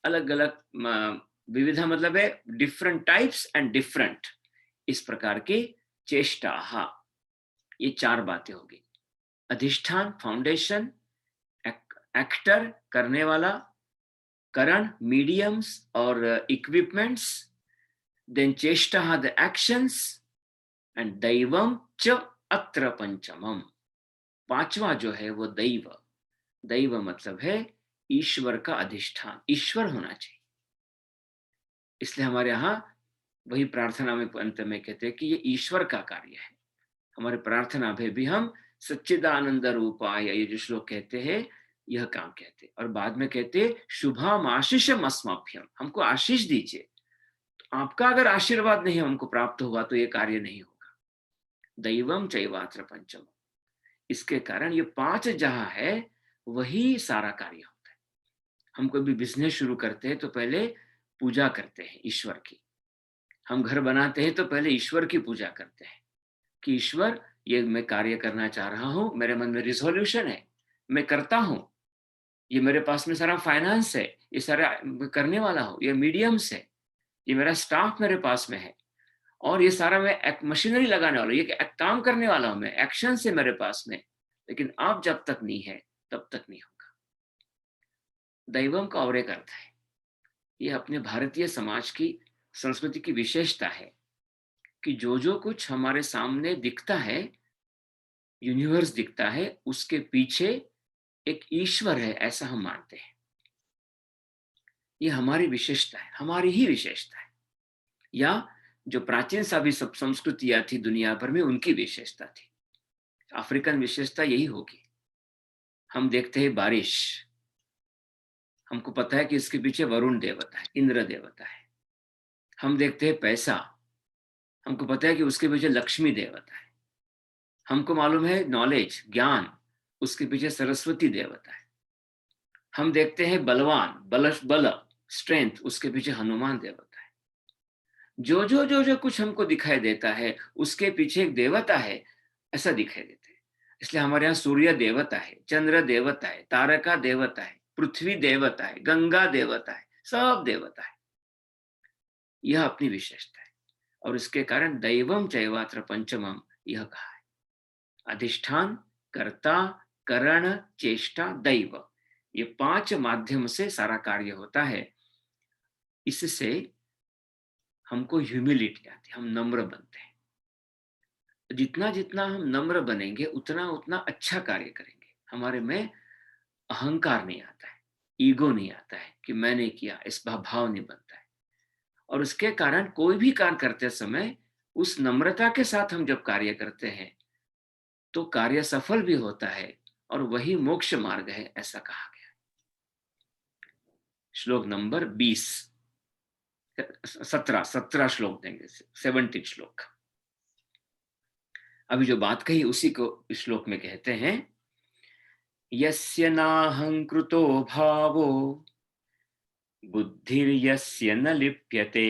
अलग अलग, विविधा मतलब है डिफरेंट टाइप्स एंड डिफरेंट, इस प्रकार के चेष्टा, ये 4 बातें होगी। अधिष्ठान फाउंडेशन, एक्टर करने वाला, करण मीडियम्स और इक्विपमेंट्स, देन चेष्टा द एक्शंस, एंड दैवम च अत्र पंचमम। 5वां जो है वो दैव। दैव मतलब है ईश्वर का अधिष्ठान, ईश्वर होना चाहिए। इसलिए हमारे यहाँ वही प्रार्थना में अंत में कहते हैं कि ये ईश्वर का कार्य है। हमारे प्रार्थना में भी हम सच्चिदानंद रूपाय, ये जो श्लोक कहते हैं, यह काम कहते हैं। और बाद में कहते शुभम आशीषम अस्मभ्यम, हमको आशीष दीजिए। तो आपका अगर आशीर्वाद नहीं हमको प्राप्त हुआ तो ये कार्य नहीं होगा। दैवम चैवात्र पंचम, इसके कारण ये 5 जहां है वही सारा कार्य होता है। हम कोई भी बिजनेस शुरू करते हैं तो पहले पूजा करते हैं ईश्वर की। हम घर बनाते हैं तो पहले ईश्वर की पूजा करते हैं कि ईश्वर, ये मैं कार्य करना चाह रहा हूं, मेरे मन में रिजोल्यूशन है, मैं करता हूं, ये मेरे पास में सारा फाइनेंस है, ये सारा करने वाला हूं, ये मीडियम्स है, ये मेरा स्टाफ मेरे पास में है, और ये सारा मैं मशीनरी लगाने वाला हूं, ये काम करने वाला हूं मैं, एक्शन से मेरे पास में। लेकिन आप जब तक नहीं है तब तक नहीं होगा। दैवम का और एक अर्थ है, ये अपने भारतीय समाज की संस्कृति की विशेषता है कि जो कुछ हमारे सामने दिखता है, यूनिवर्स दिखता है, उसके पीछे एक ईश्वर है, ऐसा हम मानते हैं। ये हमारी विशेषता है, हमारी ही विशेषता है, या जो प्राचीन सभी सब संस्कृतियां थी दुनिया भर में उनकी विशेषता थी। अफ्रीकन विशेषता यही होगी। हम देखते हैं बारिश, हमको पता है कि इसके पीछे वरुण देवता है, इंद्र देवता है। हम देखते हैं पैसा, हमको पता है कि उसके पीछे लक्ष्मी देवता है। हमको मालूम है नॉलेज, ज्ञान, उसके पीछे सरस्वती देवता है। हम देखते हैं बलवान, बल स्ट्रेंथ, उसके पीछे हनुमान देवता है। जो कुछ हमको दिखाई देता है उसके पीछे एक देवता है, ऐसा दिखाई देता है। इसलिए हमारे यहाँ सूर्य देवता है, चंद्र देवता है, तारका देवता है, पृथ्वी देवता है, गंगा देवता है, सब देवता है। यह अपनी विशेषता है, और इसके कारण दैवम चैवात्र पंचमम यह कहा है। अधिष्ठान, कर्ता, करण, चेष्टा, दैव, ये 5 माध्यम से सारा कार्य होता है। इससे हमको ह्यूमिलिटी आती है, हम नम्र बनते हैं। जितना जितना हम नम्र बनेंगे उतना उतना अच्छा कार्य करेंगे। हमारे में अहंकार नहीं आता है, ईगो नहीं आता है कि मैंने किया, इस भाव नहीं बनता है। और उसके कारण कोई भी कार्य करते समय उस नम्रता के साथ हम जब कार्य करते हैं तो कार्य सफल भी होता है, और वही मोक्ष मार्ग है, ऐसा कहा गया। श्लोक नंबर 20, 17 श्लोक देंगे, 17 श्लोक। अभी जो बात कही उसी को इस श्लोक में कहते हैं, यस्य नाहंकृतो भावो बुद्धिर्यस्य न लिप्यते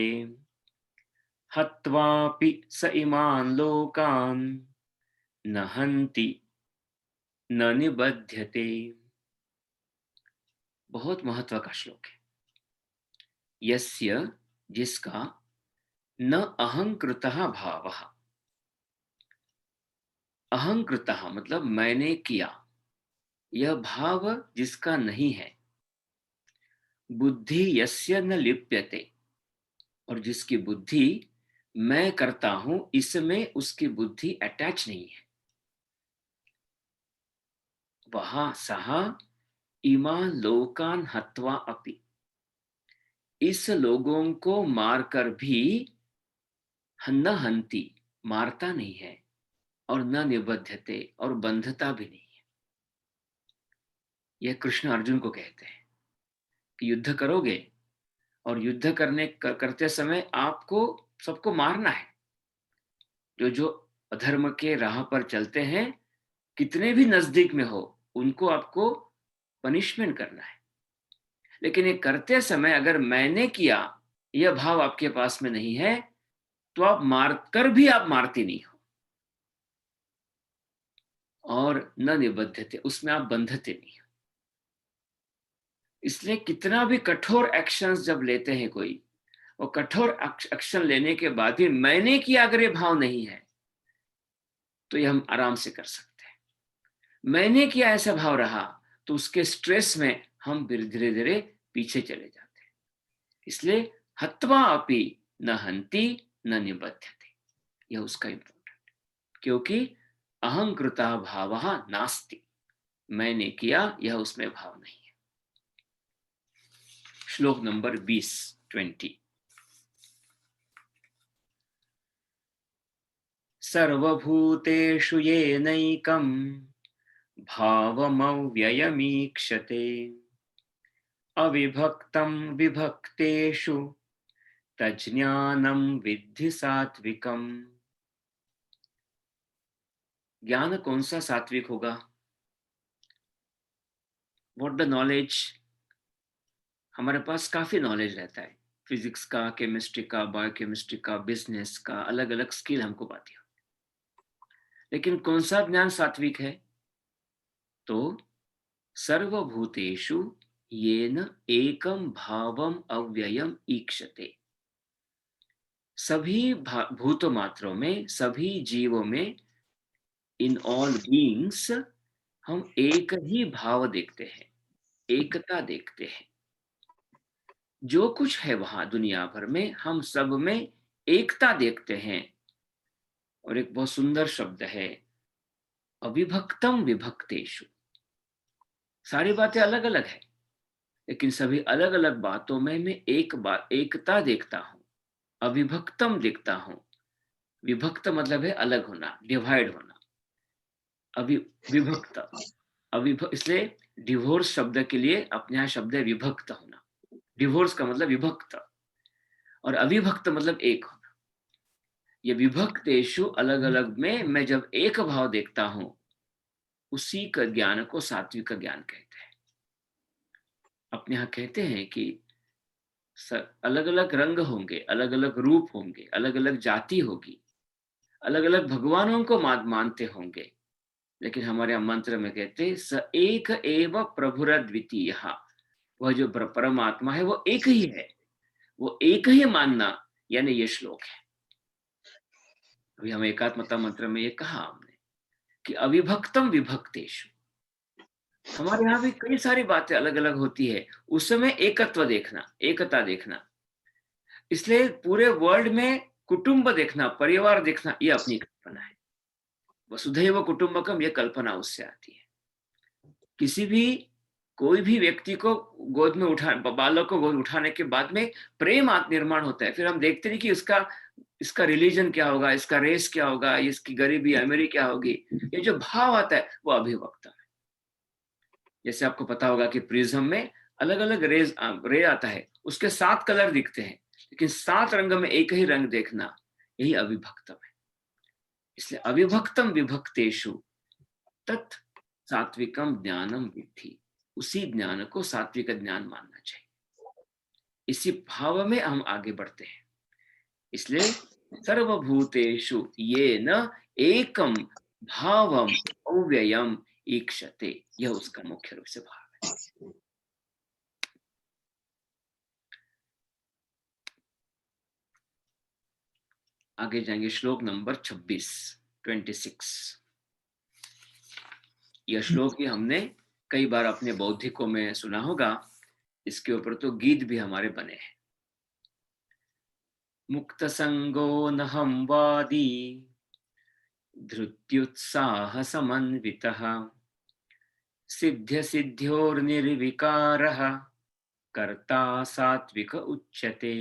हत्वापि स इमान् लोकान् न हन्ति न निबध्यते। बहुत महत्व का श्लोक है। यस्य, जिसका, न अहंकृतः भावः, अहंकृतः मतलब मैंने किया, यह भाव जिसका नहीं है, बुद्धि यस्य न लिप्यते, और जिसकी बुद्धि मैं करता हूं इसमें उसकी बुद्धि अटैच नहीं है, वह सह इमा लोकान हत्वा अपि, इस लोगों को मारकर भी न हंती, मारता नहीं है, और न निबद्धते, और बंधता भी नहीं है। यह कृष्ण अर्जुन को कहते हैं कि युद्ध करोगे, और युद्ध करते समय आपको सबको मारना है। जो अधर्म के राह पर चलते हैं, कितने भी नजदीक में हो, उनको आपको पनिशमेंट करना है। लेकिन ये करते समय अगर मैंने किया, यह भाव आपके पास में नहीं है, तो आप मारकर भी आप मारती नहीं हो, और न निबद्धते, उसमें आप बंधते नहीं हो। इसलिए कितना भी कठोर एक्शंस जब लेते हैं कोई, और कठोर एक्शन लेने के बाद भी मैंने किया अगर ये भाव नहीं है तो ये हम आराम से कर सकते हैं। मैंने किया ऐसा भाव रहा तो उसके स्ट्रेस में हम धीरे धीरे पीछे चले जाते हैं। इसलिए हत्वा अपि न हंति न निबध्यते, यह उसका इंपॉर्टेंट, क्योंकि अहंकृता भावः नास्ति, मैंने किया यह उसमें भाव नहीं है। श्लोक नंबर 20 सर्वभूतेषु येनैकं भावमव्ययमीक्षते अविभक्तं विभक्तेषु तज्ज्ञानं विद्धि सात्विकम्। ज्ञान कौन सा सात्विक होगा? What the knowledge? हमारे पास काफी नॉलेज रहता है, फिजिक्स का, केमिस्ट्री का, बायोकेमिस्ट्री का, बिजनेस का, अलग अलग स्किल हमको पाती है, लेकिन कौन सा ज्ञान सात्विक है? तो सर्वभूतेषु येन एकम भावम अव्ययम ईक्षते, सभी भूत मात्रों में, सभी जीवों में, इन ऑल बीइंग्स हम एक ही भाव देखते हैं, एकता देखते हैं। जो कुछ है वहां दुनिया भर में हम सब में एकता देखते हैं। और एक बहुत सुंदर शब्द है अविभक्तम विभक्तेषु, सारी बातें अलग अलग है लेकिन सभी अलग अलग बातों में मैं एकता देखता हूं, अविभक्तम देखता हूं। विभक्त मतलब है अलग होना, डिवाइड होना। विभक्त इसलिए डिवोर्स शब्द के लिए अपने यहाँ शब्द है विभक्त होना। डिवोर्स का मतलब विभक्त, और अविभक्त मतलब एक होना। ये विभक्तेषु अलग अलग में मैं जब एक भाव देखता हूं, उसी का ज्ञान को सात्विक का ज्ञान कहते हैं। अपने यहाँ कहते हैं कि अलग अलग रंग होंगे, अलग अलग रूप होंगे, अलग अलग जाति होगी, अलग अलग भगवानों को मानते होंगे, लेकिन हमारे यहाँ मंत्र में कहते हैं स एक एव प्रभुरद्वितीय, वह जो परमात्मा है वो एक ही है, वो एक ही मानना, यानी ये श्लोक है। अभी हम एकात्मता मंत्र में ये कहा हमने कि अविभक्तम विभक्तेषु, हमारे यहाँ भी कई सारी बातें अलग अलग होती है, उस समय एकत्व देखना, एकता देखना। इसलिए पूरे वर्ल्ड में कुटुंब देखना, परिवार देखना, ये अपनी कल्पना है। वसुधैव कुटुंबकम, ये कल्पना उससे आती है। किसी भी कोई भी व्यक्ति को गोद में बालक को गोद उठाने के बाद में प्रेम निर्माण होता है। फिर हम देखते हैं कि इसका रिलीजन क्या होगा, इसका रेस क्या होगा, इसकी गरीबी अमीरी क्या होगी, ये जो भाव आता है वो अभिव्यक्त है। जैसे आपको पता होगा कि प्रिज्म में अलग अलग रे आता है, उसके 7 कलर दिखते हैं, लेकिन 7 रंग में एक ही रंग देखना, यही अविभक्तम है। इसलिए अविभक्तम विभक्तेषु तत् सात्विकम ज्ञानम विद्धि, उसी ज्ञान को सात्विक ज्ञान मानना चाहिए। इसी भाव में हम आगे बढ़ते हैं। इसलिए सर्वभूतेषु येन एकम भावम अव्ययम ईक्षते, यह उसका मुख्य रूप से भाव है। आगे जाएंगे श्लोक नंबर 26। यह श्लोक ही हमने कई बार अपने बौद्धिकों में सुना होगा, इसके ऊपर तो गीत भी हमारे बने हैं। मुक्त संगो नहं वादी धृत्युत्साह समन्वितः सिद्ध्य सिद्ध्योर्निर्विकारः कर्ता सात्विक उच्यते।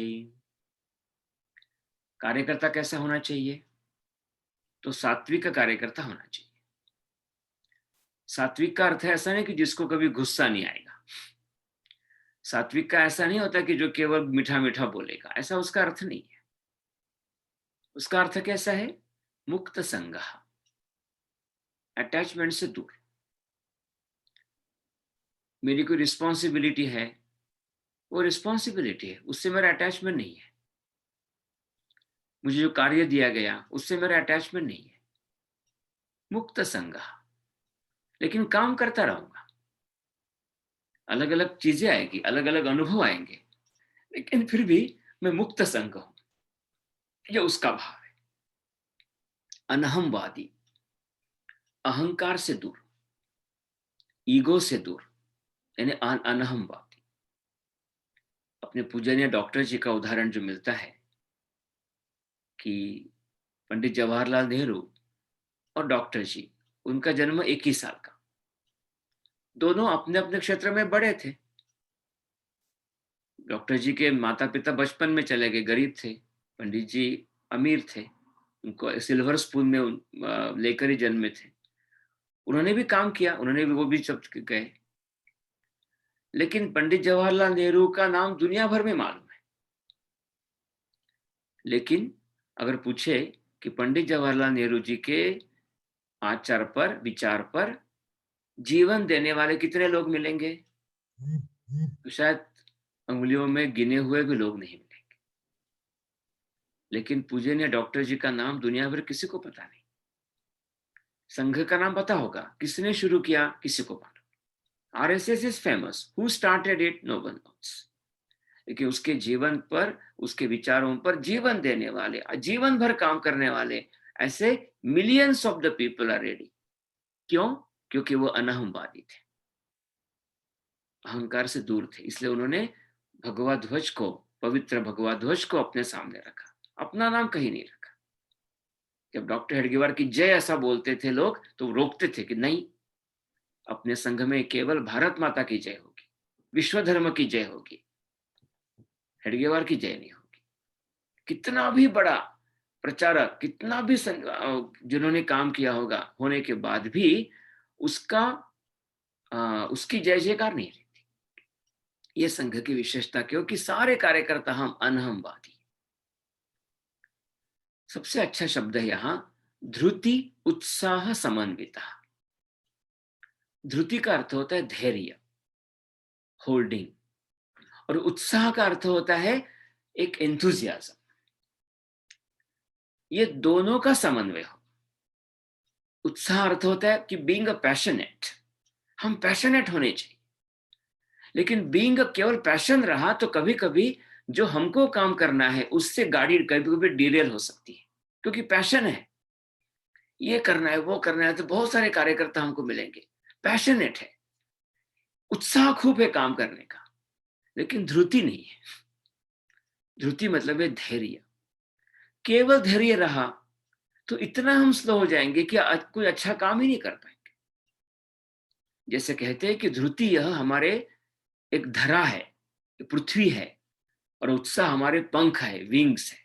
कार्यकर्ता कैसा होना चाहिए? तो सात्विक कार्यकर्ता होना चाहिए। सात्विक का अर्थ है ऐसा नहीं कि जिसको कभी गुस्सा नहीं आएगा। सात्विक का ऐसा नहीं होता कि जो केवल मीठा मीठा बोलेगा, ऐसा उसका अर्थ नहीं है। उसका अर्थ कैसा है? मुक्त संगः, अटैचमेंट से दूर। मेरी कोई रिस्पॉन्सिबिलिटी है, वो रिस्पॉन्सिबिलिटी है, उससे मेरा अटैचमेंट नहीं है। मुझे जो कार्य दिया गया उससे मेरा अटैचमेंट नहीं है। मुक्त संगः, लेकिन काम करता रहूंगा। अलग अलग चीजें आएगी, अलग अलग अनुभव आएंगे, लेकिन फिर भी मैं मुक्त संघ हूं, ये उसका भाव है। अनहमवादी, अहंकार से दूर, ईगो से दूर, यानी अनहमवादी। अपने पूजनीय डॉक्टर जी का उदाहरण जो मिलता है कि पंडित जवाहरलाल नेहरू और डॉक्टर जी, उनका जन्म एक ही साल का, दोनों अपने अपने क्षेत्र में बड़े थे। डॉक्टर जी के माता पिता बचपन में चले गए, गरीब थे। पंडित जी अमीर थे, उनको सिल्वर स्पून में लेकर ही जन्मे थे। उन्होंने भी काम किया, उन्होंने भी वो भी सब गए, लेकिन पंडित जवाहरलाल नेहरू का नाम दुनिया भर में मालूम है। लेकिन अगर पूछे कि पंडित जवाहरलाल नेहरू जी के आचार पर, विचार पर जीवन देने वाले कितने लोग मिलेंगे, तो शायद अंगुलियों में गिने हुए भी लोग नहीं मिलेंगे। लेकिन पूजनीय डॉक्टर जी का नाम दुनिया भर किसी को पता नहीं। संघ का नाम पता होगा, किसने शुरू किया किसी को मालूम। RSS is famous, who started it no one knows. लेकिन उसके जीवन पर, उसके विचारों पर जीवन देने वाले, जीवन भर काम करने वाले ऐसे millions of the people are ready. क्यों? क्योंकि वो अनहमवादी थे, अहंकार से दूर थे। इसलिए उन्होंने भगवा ध्वज को, पवित्र भगवा ध्वज को अपने सामने रखा, अपना नाम कहीं नहीं रखा। जब डॉक्टर हेडगेवार की जय ऐसा बोलते थे लोग, तो रोकते थे कि नहीं, अपने संघ में केवल भारत माता की जय होगी, विश्व धर्म की जय होगी, हेडगेवार की जय नहीं होगी। कितना भी बड़ा प्रचारक, कितना भी जिन्होंने काम किया होगा, होने के बाद भी उसकी जय जयकार नहीं रहती। ये संघ की विशेषता क्यों कि सारे कार्यकर्ता हम अनहमवादी। सबसे अच्छा शब्द है यहां धृति उत्साह समन्विता। धृति का अर्थ होता है धैर्य, होल्डिंग, और उत्साह का अर्थ होता है एक एंथुजियाज्म। ये दोनों का समन्वय हो। उत्साह अर्थ होता है कि बीइंग अ पैशनेट, हम पैशनेट होने चाहिए। लेकिन बीइंग केवल पैशन रहा तो कभी कभी जो हमको काम करना है उससे गाड़ी कभी कभी डिरेल हो सकती है, क्योंकि पैशन है, ये करना है वो करना है, तो बहुत सारे कार्यकर्ता हमको मिलेंगे, पैशनेट है, उत्साह खूब है काम करने का, लेकिन धृति नहीं है। धृति मतलब है धैर्य। केवल धैर्य रहा तो इतना हम स्लो हो जाएंगे कि कोई अच्छा काम ही नहीं कर पाएंगे। जैसे कहते हैं कि धृति यह हमारे एक धरा है, पृथ्वी है, और उत्साह हमारे पंख है, विंग्स है।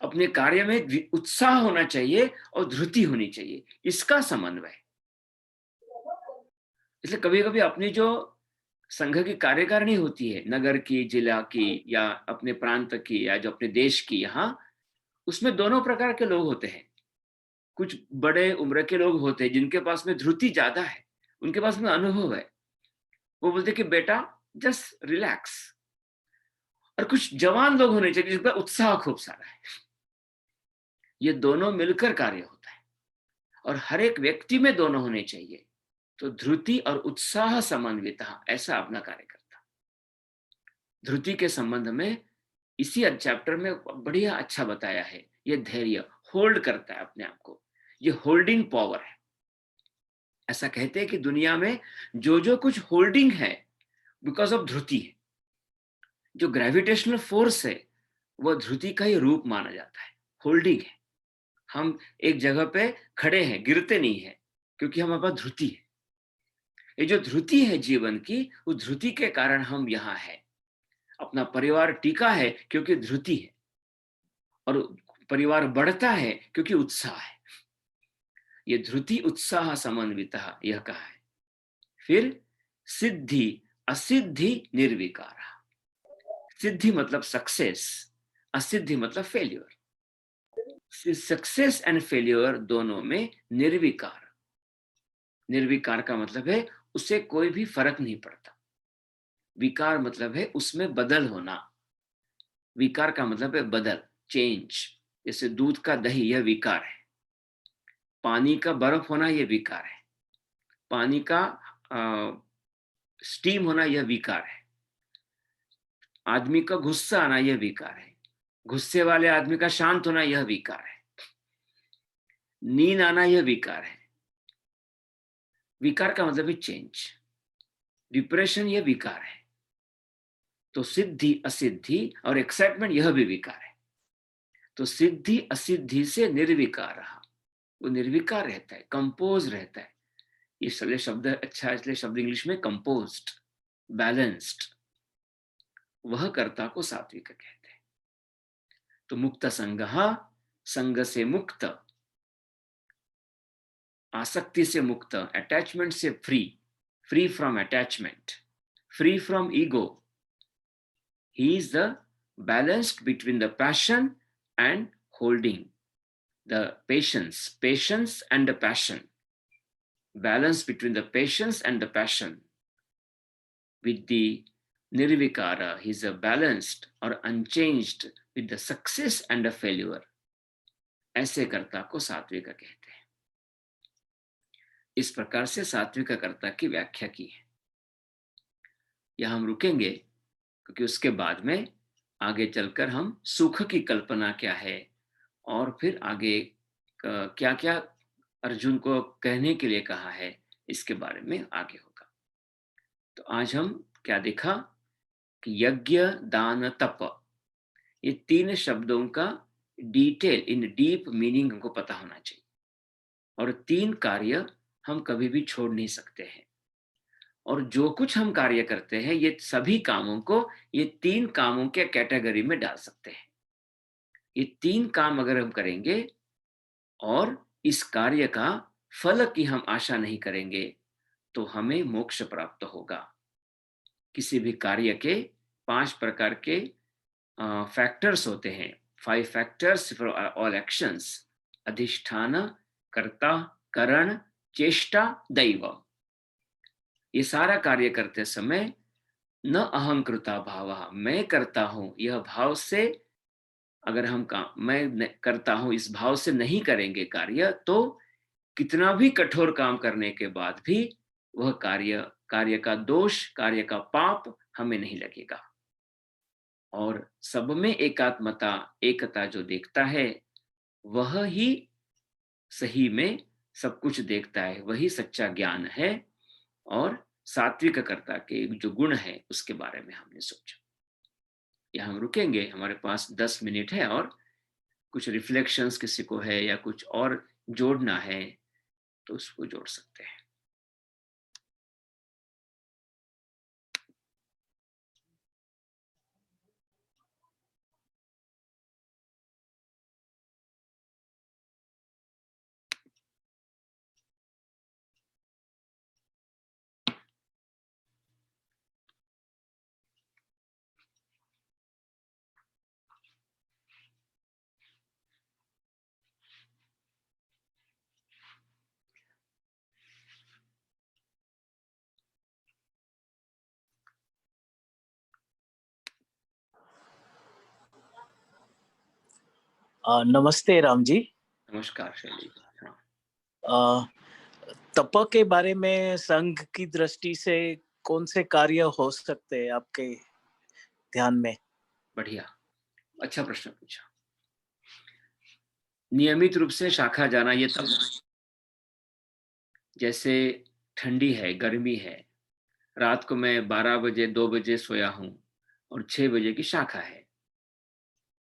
अपने कार्य में उत्साह होना चाहिए और धृति होनी चाहिए, इसका समन्वय। इसलिए कभी कभी अपनी जो संघ की कार्यकारिणी होती है, नगर की, जिला की, या अपने प्रांत की, या जो अपने देश की, यहाँ उसमें दोनों प्रकार के लोग होते हैं। कुछ बड़े उम्र के लोग होते हैं जिनके पास में धृति ज्यादा है, उनके पास में अनुभव है, वो बोलते कि बेटा जस्ट रिलैक्स। और कुछ जवान लोग होने चाहिए जिनका उत्साह खूब सारा है। ये दोनों मिलकर कार्य होता है, और हर एक व्यक्ति में दोनों होने चाहिए। तो धृति और उत्साह समन्विता, ऐसा अपना कार्य करता। धृति के संबंध में इसी चैप्टर में बढ़िया अच्छा बताया है। ये धैर्य, होल्ड करता है अपने आप को, ये होल्डिंग पावर है। ऐसा कहते हैं कि दुनिया में जो जो कुछ होल्डिंग है बिकॉज ऑफ धृति है। जो ग्रेविटेशनल फोर्स है वह धृति का ही रूप माना जाता है, होल्डिंग है। हम एक जगह पे खड़े हैं, गिरते नहीं है, क्योंकि हमारे पास धृति है। ये जो धृति है जीवन की, उस धृति के कारण हम यहाँ हैं। अपना परिवार टिका है क्योंकि धृति है, और परिवार बढ़ता है क्योंकि उत्साह है। ये धृति उत्साह समन्विता यह कहा है। फिर सिद्धि असिद्धि निर्विकारा। सिद्धि मतलब सक्सेस, असिद्धि मतलब फेल्यूर। सक्सेस एंड फेल्यूर दोनों में निर्विकार। निर्विकार का मतलब है उसे कोई भी फर्क नहीं पड़ता। विकार मतलब है उसमें बदल होना। विकार का मतलब है बदल, चेंज। जैसे दूध का दही, यह विकार है। पानी का बर्फ होना, यह विकार है। पानी का स्टीम होना, यह विकार है। आदमी का गुस्सा आना यह विकार है, गुस्से वाले आदमी का शांत होना यह विकार है, नींद आना यह विकार है। विकार का मतलब है चेंज। डिप्रेशन यह विकार है। तो सिद्धि असिद्धि और एक्साइटमेंट यह भी विकार है। तो सिद्धि असिद्धि से निर्विकार रहा, वो निर्विकार रहता है, कंपोज रहता है। ये शब्द अच्छा है, इसलिए शब्द इंग्लिश में कंपोज्ड, बैलेंस्ड, वह कर्ता को सात्विक कहते हैं। तो मुक्त संगः, संग से मुक्त, आसक्ति से मुक्त, अटैचमेंट से free, free from attachment, free from ego. He is the balanced between the passion and holding, the patience and the passion, balance between the patience and the passion. With the nirvikara, he is a balanced or unchanged with the success and the failure. ऐसे कर्ता को सात्विक कहते हैं। इस प्रकार से सात्विक कर्ता की व्याख्या की है। यह हम रुकेंगे, क्योंकि उसके बाद में आगे चलकर हम सुख की कल्पना क्या है और फिर आगे क्या क्या अर्जुन को कहने के लिए कहा है, इसके बारे में आगे होगा। तो आज हम क्या देखा कि यज्ञ, दान, तप, ये तीन शब्दों का डिटेल, इन डीप मीनिंग हमको पता होना चाहिए। और तीन कार्य हम कभी भी छोड़ नहीं सकते हैं। और जो कुछ हम कार्य करते हैं, ये सभी कामों को ये तीन कामों के कैटेगरी में डाल सकते हैं। ये तीन काम अगर हम करेंगे और इस कार्य का फल की हम आशा नहीं करेंगे, तो हमें मोक्ष प्राप्त होगा। किसी भी कार्य के 5 प्रकार के फैक्टर्स होते हैं, 5 फैक्टर्स फॉर ऑल एक्शंस: अधिष्ठान, कर्ता, करण, चेष्टा, दैव। ये सारा कार्य करते समय न अहंकृता भाव, मैं करता हूं यह भाव से अगर हम मैं करता हूं इस भाव से नहीं करेंगे कार्य, तो कितना भी कठोर काम करने के बाद भी वह कार्य का दोष, कार्य का पाप हमें नहीं लगेगा। और सब में एकात्मता, एकता जो देखता है, वह ही सही में सब कुछ देखता है, वही सच्चा ज्ञान है। और सात्विक कर्ता के जो गुण है उसके बारे में हमने सोचा। यहाँ हम रुकेंगे, हमारे पास 10 मिनट है, और कुछ रिफ्लेक्शंस किसी को है या कुछ और जोड़ना है तो उसको जोड़ सकते हैं। नमस्ते राम जी। नमस्कार शैली। तप के बारे में संघ की दृष्टि से कौन से कार्य हो सकते हैं आपके ध्यान में? बढ़िया, अच्छा प्रश्न पूछा। नियमित रूप से शाखा जाना ये तप। जैसे ठंडी है, गर्मी है, रात को मैं 12 बजे 2 बजे सोया हूं और 6 बजे की शाखा है,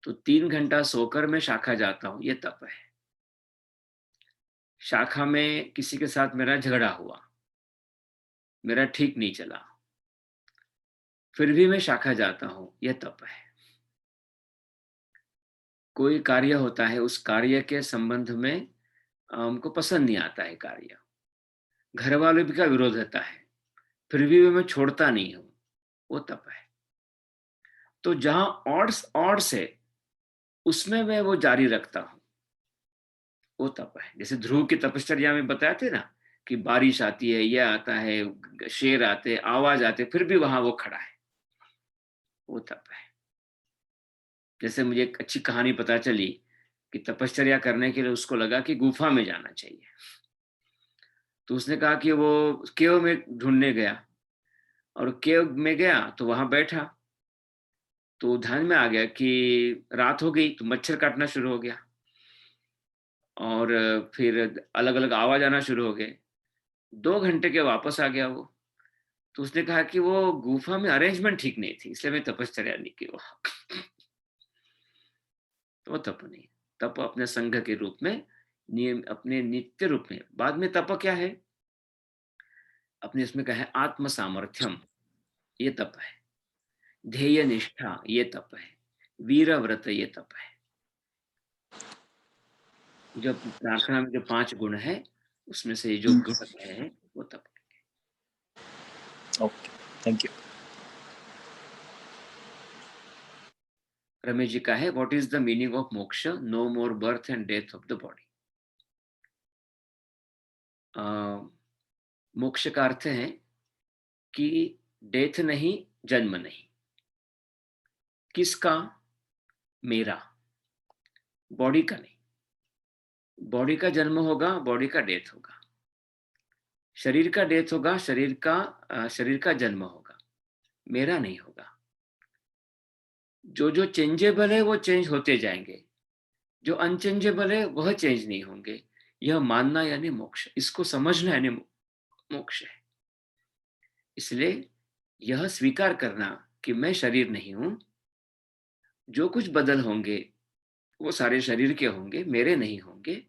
तो 3 घंटा सोकर मैं शाखा जाता हूं, ये तप है। शाखा में किसी के साथ मेरा झगड़ा हुआ, मेरा ठीक नहीं चला, फिर भी मैं शाखा जाता हूं, यह तप है। कोई कार्य होता है, उस कार्य के संबंध में हमको पसंद नहीं आता है कार्य, घर वालों भी का विरोध होता है, फिर भी मैं छोड़ता नहीं हूं, वो तप है। तो जहां ऑड्स है उसमें मैं वो जारी रखता हूं, वो तप है। जैसे ध्रुव की तपश्चर्या में बताए थे ना कि बारिश आती है, यह आता है, शेर आते, आवाज आते, फिर भी वहां वो खड़ा है, वो तप है। जैसे मुझे एक अच्छी कहानी पता चली कि तपश्चर्या करने के लिए उसको लगा कि गुफा में जाना चाहिए, तो उसने कहा कि वो केव में ढूंढने गया, और केव में गया तो वहां बैठा, तो ध्यान में आ गया कि रात हो गई तो मच्छर काटना शुरू हो गया, और फिर अलग अलग आवाज आना शुरू हो गए। 2 घंटे के वापस आ गया वो। तो उसने कहा कि वो गुफा में अरेंजमेंट ठीक नहीं थी, इसलिए मैं तपश्चर्या नहीं की वहां। तो वो तप नहीं, तप अपने संघ के रूप में, नियम अपने नित्य रूप में। बाद में तप क्या है, अपने इसमें कहा है आत्म सामर्थ्यम, ये तप है। ध्येय निष्ठा, ये तप है। वीर व्रत, ये तप है। जो प्रार्थना में जो 5 गुण है, उसमें से जो गुण है वो तप है। Okay, thank you. Ramesh ji का है, what is the meaning of moksha? No more birth and death of the body. मोक्ष का अर्थ है कि डेथ नहीं, जन्म नहीं। किसका? मेरा, बॉडी का नहीं। बॉडी का जन्म होगा, बॉडी का डेथ होगा। शरीर का डेथ होगा, शरीर का जन्म होगा, मेरा नहीं होगा। जो जो चेंजेबल है वो चेंज होते जाएंगे, जो अनचेंजेबल है वह चेंज नहीं होंगे। यह मानना यानी मोक्ष, इसको समझना यानी मोक्ष है। इसलिए यह स्वीकार करना कि मैं शरीर नहीं हूं, जो कुछ बदल होंगे वो सारे शरीर के होंगे, मेरे नहीं होंगे,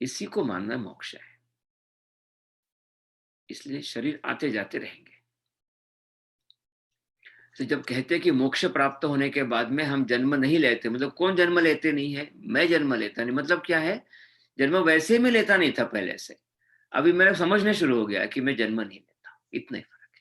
इसी को मानना मोक्ष है। इसलिए शरीर आते जाते रहेंगे। तो जब कहते हैं कि मोक्ष प्राप्त होने के बाद में हम जन्म नहीं लेते, मतलब कौन जन्म लेते नहीं है? मैं जन्म लेता नहीं। मतलब क्या है? जन्म वैसे में लेता नहीं था पहले से, अभी मेरा समझने शुरू हो गया कि मैं जन्म नहीं लेता। इतना ही फर्क है।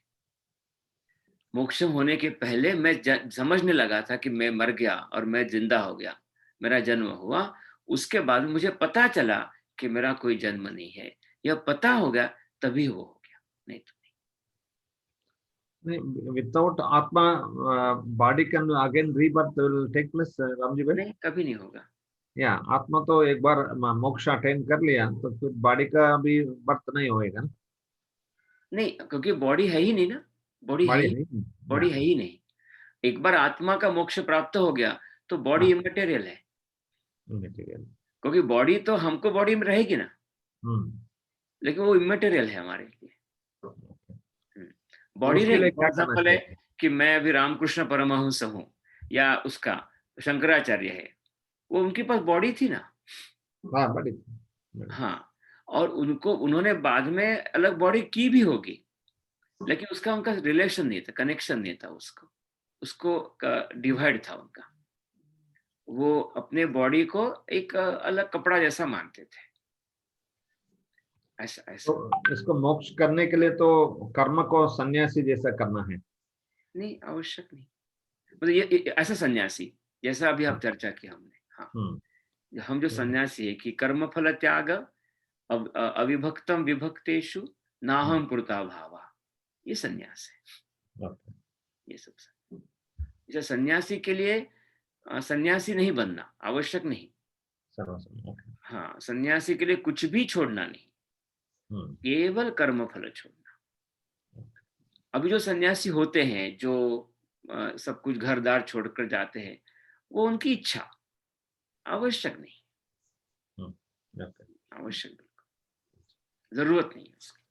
मोक्ष होने के पहले मैं समझने लगा था कि मैं मर गया और मैं जिंदा हो गया, मेरा जन्म हुआ। उसके बाद मुझे पता चला कि मेरा कोई जन्म नहीं है। यह पता हो गया तभी वो हो गया, नहीं तो Without Atma, body can again rebirth will take place, Ramji bhai? नहीं, कभी नहीं होगा। या आत्मा तो एक बार मोक्ष अटेन कर लिया तो फिर बॉडी का भी बर्थ नहीं होएगा ना? नहीं, क्योंकि बॉडी है ही नहीं ना। बॉडी है बॉडी ही नहीं, बॉडी है ही नहीं। एक बार आत्मा का मोक्ष प्राप्त हो गया तो बॉडी इमटेरियल है, मटेरियल। क्योंकि बॉडी तो हमको बॉडी में रहेगी ना, लेकिन वो इमटेरियल है हमारे लिए। बॉडी उसके नहीं। लिए फॉर क्या करना एग्जाम्पल है चाहिए? कि मैं अभी रामकृष्ण परमहंस हूँ, या उसका शंकराचार्य है, वो उनके पास बॉडी थी ना। हाँ, बॉडी। हाँ, और उन्होंने बाद में अलग बॉडी की भी होगी, लेकिन उसका उनका रिलेशन नहीं था, कनेक्शन नहीं था। उसको डिवाइड था उनका। वो अपने बॉडी को एक अलग कपड़ा जैसा मानते थे। ऐसा ऐसा तो इसको मोक्ष करने के लिए तो कर्म को सन्यासी जैसा करना है? नहीं, आवश्यक नहीं। मतलब ये ऐसा सन्यासी जैसा अभी आप चर्चा की हमने। हाँ, हम जो सन्यासी है कि कर्म फल त्याग, अविभक्तम विभक्तेषु नाहम पुरता भावा, ये सन्यास है। ये सब जैसे सन्यासी के लिए सन्यासी नहीं बनना आवश्यक नहीं। हाँ, सन्यासी के लिए कुछ भी छोड़ना नहीं, केवल कर्म फल छोड़ना। अभी जो सन्यासी होते हैं, जो सब कुछ घर-दार छोड़कर जाते हैं, वो उनकी इच्छा, आवश्यक नहीं। आवश्यक बिल्कुल जरूरत नहीं है उसकी।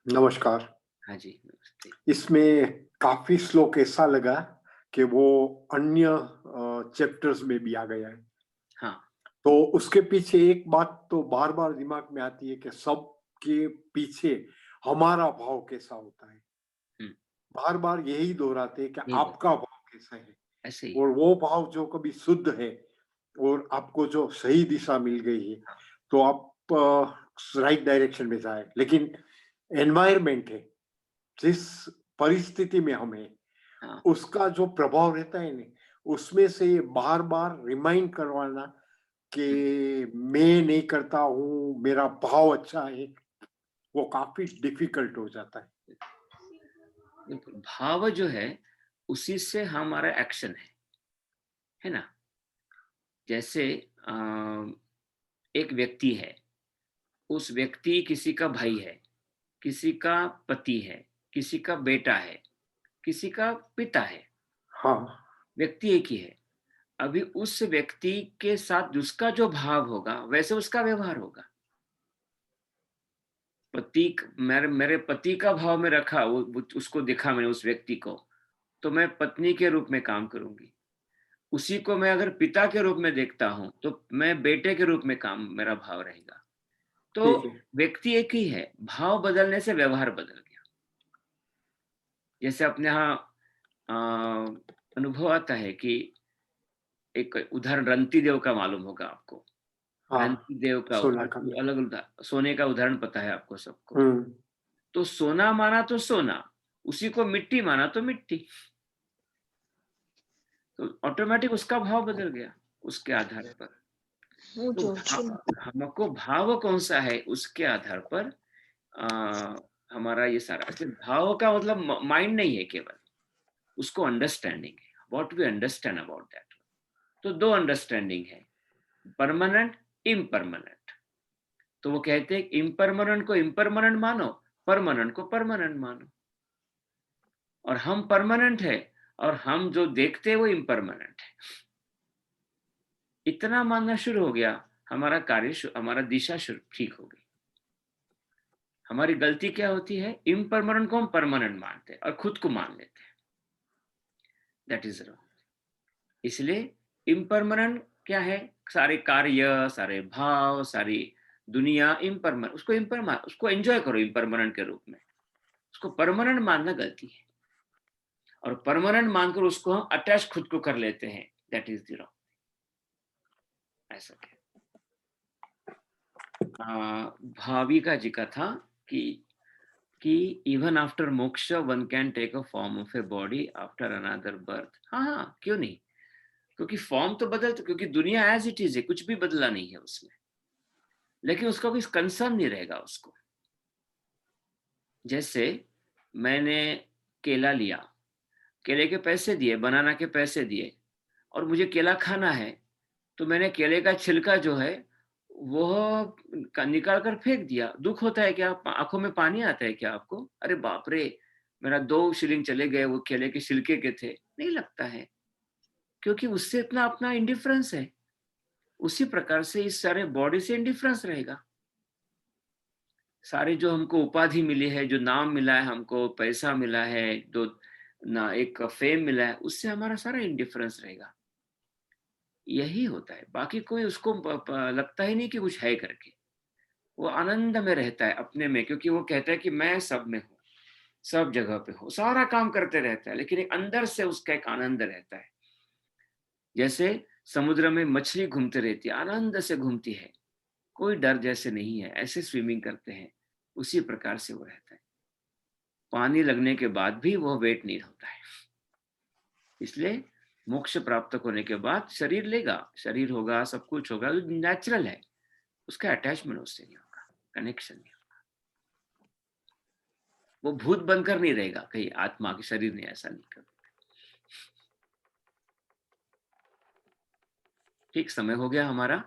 नमस्कार। हाँ जी, नमस्ते। इसमें काफी श्लोक ऐसा लगा कि वो अन्य चैप्टर्स में भी आ गया है। हाँ, तो उसके पीछे एक बात तो बार बार दिमाग में आती है कि सबके पीछे हमारा भाव कैसा होता है। बार बार यही दोहराते हैं कि आपका भाव कैसा है, ऐसे ही। और वो भाव जो कभी शुद्ध है और आपको जो सही दिशा मिल गई है, तो आप राइट डायरेक्शन में जाए। लेकिन एनवायरमेंट है, जिस परिस्थिति में हम हैं, उसका जो प्रभाव रहता है ना, उसमें से ये बार बार रिमाइंड करवाना कि मैं नहीं करता हूँ, मेरा भाव अच्छा है, वो काफी डिफिकल्ट हो जाता है। भाव जो है उसी से हमारा एक्शन है ना। जैसे एक व्यक्ति है, उस व्यक्ति किसी का भाई है, किसी का पति है, किसी का बेटा है, किसी का पिता है, हाँ व्यक्ति एक ही है। अभी उस व्यक्ति के साथ जिसका जो भाव होगा वैसे उसका व्यवहार होगा। मेरे पति का भाव में रखा, उसको देखा मैंने उस व्यक्ति को, तो मैं पत्नी के रूप में काम करूंगी। उसी को मैं अगर पिता के रूप में देखता हूं तो मैं बेटे के रूप में काम, मेरा भाव रहेगा। तो ठीक है। व्यक्ति एक ही है, भाव बदलने से व्यवहार बदल गया। जैसे अपने यहाँ अनुभव आता है कि एक उदाहरण रंती देव का मालूम होगा आपको। हाँ रंती देव का सोना का। अलग सोने का उदाहरण पता है आपको सबको। हम्म। तो सोना माना तो सोना, उसी को मिट्टी माना तो मिट्टी, तो ऑटोमेटिक उसका भाव बदल गया उसके आधार पर। तो हमको भाव कौन सा है उसके आधार पर हमारा ये सारा। भाव का मतलब माइंड नहीं है केवल, उसको अंडरस्टैंडिंग है, what we understand about that. तो दो अंडरस्टैंडिंग है, परमानेंट, इम्परमानेंट। तो वो कहते हैं इम्परमानेंट को इम्परमानेंट मानो, परमानेंट को परमानेंट मानो। और हम परमानेंट है और हम जो देखते हैं वो इम्परमानेंट है। इतना मानना शुरू हो गया, हमारा कार्य, हमारा दिशा ठीक हो गई। हमारी गलती क्या होती है, इम्परमानेंट को हम परमानेंट मानते हैं और खुद को मान लेते हैं। That is wrong. इसलिए इम्परमानेंट क्या है, सारे कार्य, सारे भाव, सारी दुनिया इम्परमानेंट, उसको एंजॉय करो इम्परमानेंट के रूप में। उसको परमानेंट मानना गलती है, और परमानेंट मानकर उसको हम अटैच खुद को कर लेते हैं। That is the wrong. ऐसा क्या भाविका जी का था कि even after moksha one can take a form of a body after another birth. हाँ, क्यों नहीं, क्योंकि फॉर्म तो बदलते, क्योंकि दुनिया एज इट इज है, कुछ भी बदला नहीं है उसमें, लेकिन उसका कोई कंसर्न नहीं रहेगा उसको। जैसे मैंने केला लिया, केले के पैसे दिए, बनाना के पैसे दिए, और मुझे केला खाना है, तो मैंने केले का छिलका जो है वो निकाल कर फेंक दिया। दुख होता है क्या, आंखों में पानी आता है क्या आपको? अरे बाप रे, मेरा 2 शिलिंग चले गए, वो केले के छिलके के थे। नहीं लगता है, क्योंकि उससे इतना अपना इंडिफरेंस है। उसी प्रकार से इस सारे बॉडी से इंडिफरेंस रहेगा। सारे जो हमको उपाधि मिली है, जो नाम मिला है हमको, पैसा मिला है, जो ना एक फेम मिला है, उससे हमारा सारा इंडिफरेंस रहेगा। यही होता है, बाकी कोई उसको लगता ही नहीं कि कुछ है करके। वो आनंद में रहता है अपने में, क्योंकि वो कहता है कि मैं सब में हूँ, सब जगह पे हूँ, सारा काम करते रहता है, लेकिन एक अंदर से उसका एक आनंद रहता है। जैसे समुद्र में मछली घूमते रहती है, आनंद से घूमती है, कोई डर जैसे नहीं है, ऐसे स्विमिंग करते हैं, उसी प्रकार से वो रहता है। पानी लगने के बाद भी वो वेट नहीं होता है। इसलिए मोक्ष प्राप्त होने के बाद शरीर लेगा, शरीर होगा, सब कुछ होगा, नेचुरल है, उसका अटैचमेंट उससे नहीं होगा, कनेक्शन नहीं होगा। वो भूत बनकर नहीं रहेगा कहीं, आत्मा के शरीर ने ऐसा नहीं कर। ठीक, समय हो गया हमारा,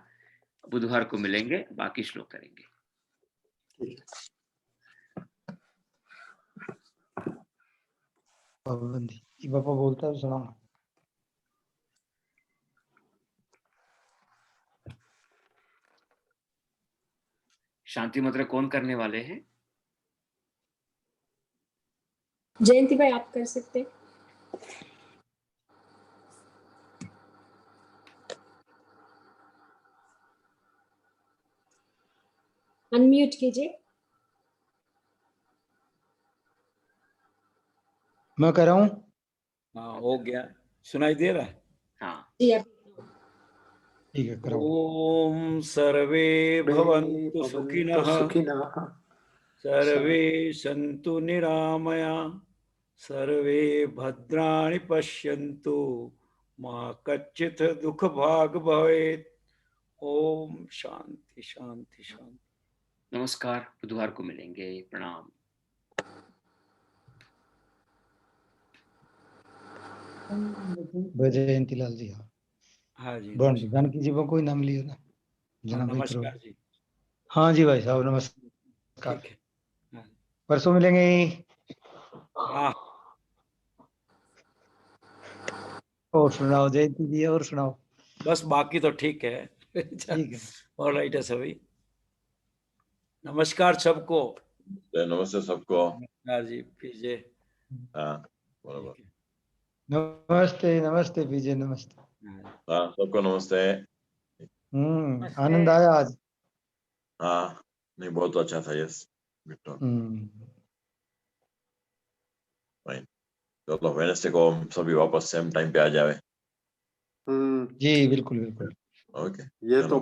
बुधवार को मिलेंगे, बाकी श्लोक करेंगे। बापा बोलता है सुना। शांति मंत्र कौन करने वाले हैं? जयंती भाई आप कर सकते हैं। अनम्यूट कीजिए। मैं कर रहा हूँ। हाँ, हो गया, सुनाई दे रहा है? हाँ जी आप ठीक है, करो। ओम सर्वे भवन्तु सुखिनः, सर्वे सन्तु निरामया, सर्वे भद्राणि पश्यन्तु, मा कच्चित् दुःख भाग् भवेत्। ओम शांति शांति शांति। नमस्कार, बुधवार को मिलेंगे, प्रणाम। जयंती लाल जी। हाँ जी, जानकी जी को कोई नाम लियो ना। नमस्कार जी। हाँ जी भाई साहब, नमस्कार। ठीक है, परसों मिलेंगे। हाँ और सुनाओ जयंती जी, और सुनाओ। बस बाकी तो ठीक है। ठीक है। ऑल राइट है सभी। नमस्कार सबको। नमस्ते सबको। नमस्कार जी पीजे। हाँ बराबर। नमस्ते नमस्ते विजय, नमस्ते। हाँ सबको नमस्ते। आनंद आया आज। हाँ नहीं बहुत अच्छा था। Yes fine. चलो वेडनेसडे को हम सभी वापस सेम टाइम पे आ जावे। जी बिल्कुल बिल्कुल। ओके ये चलो। तो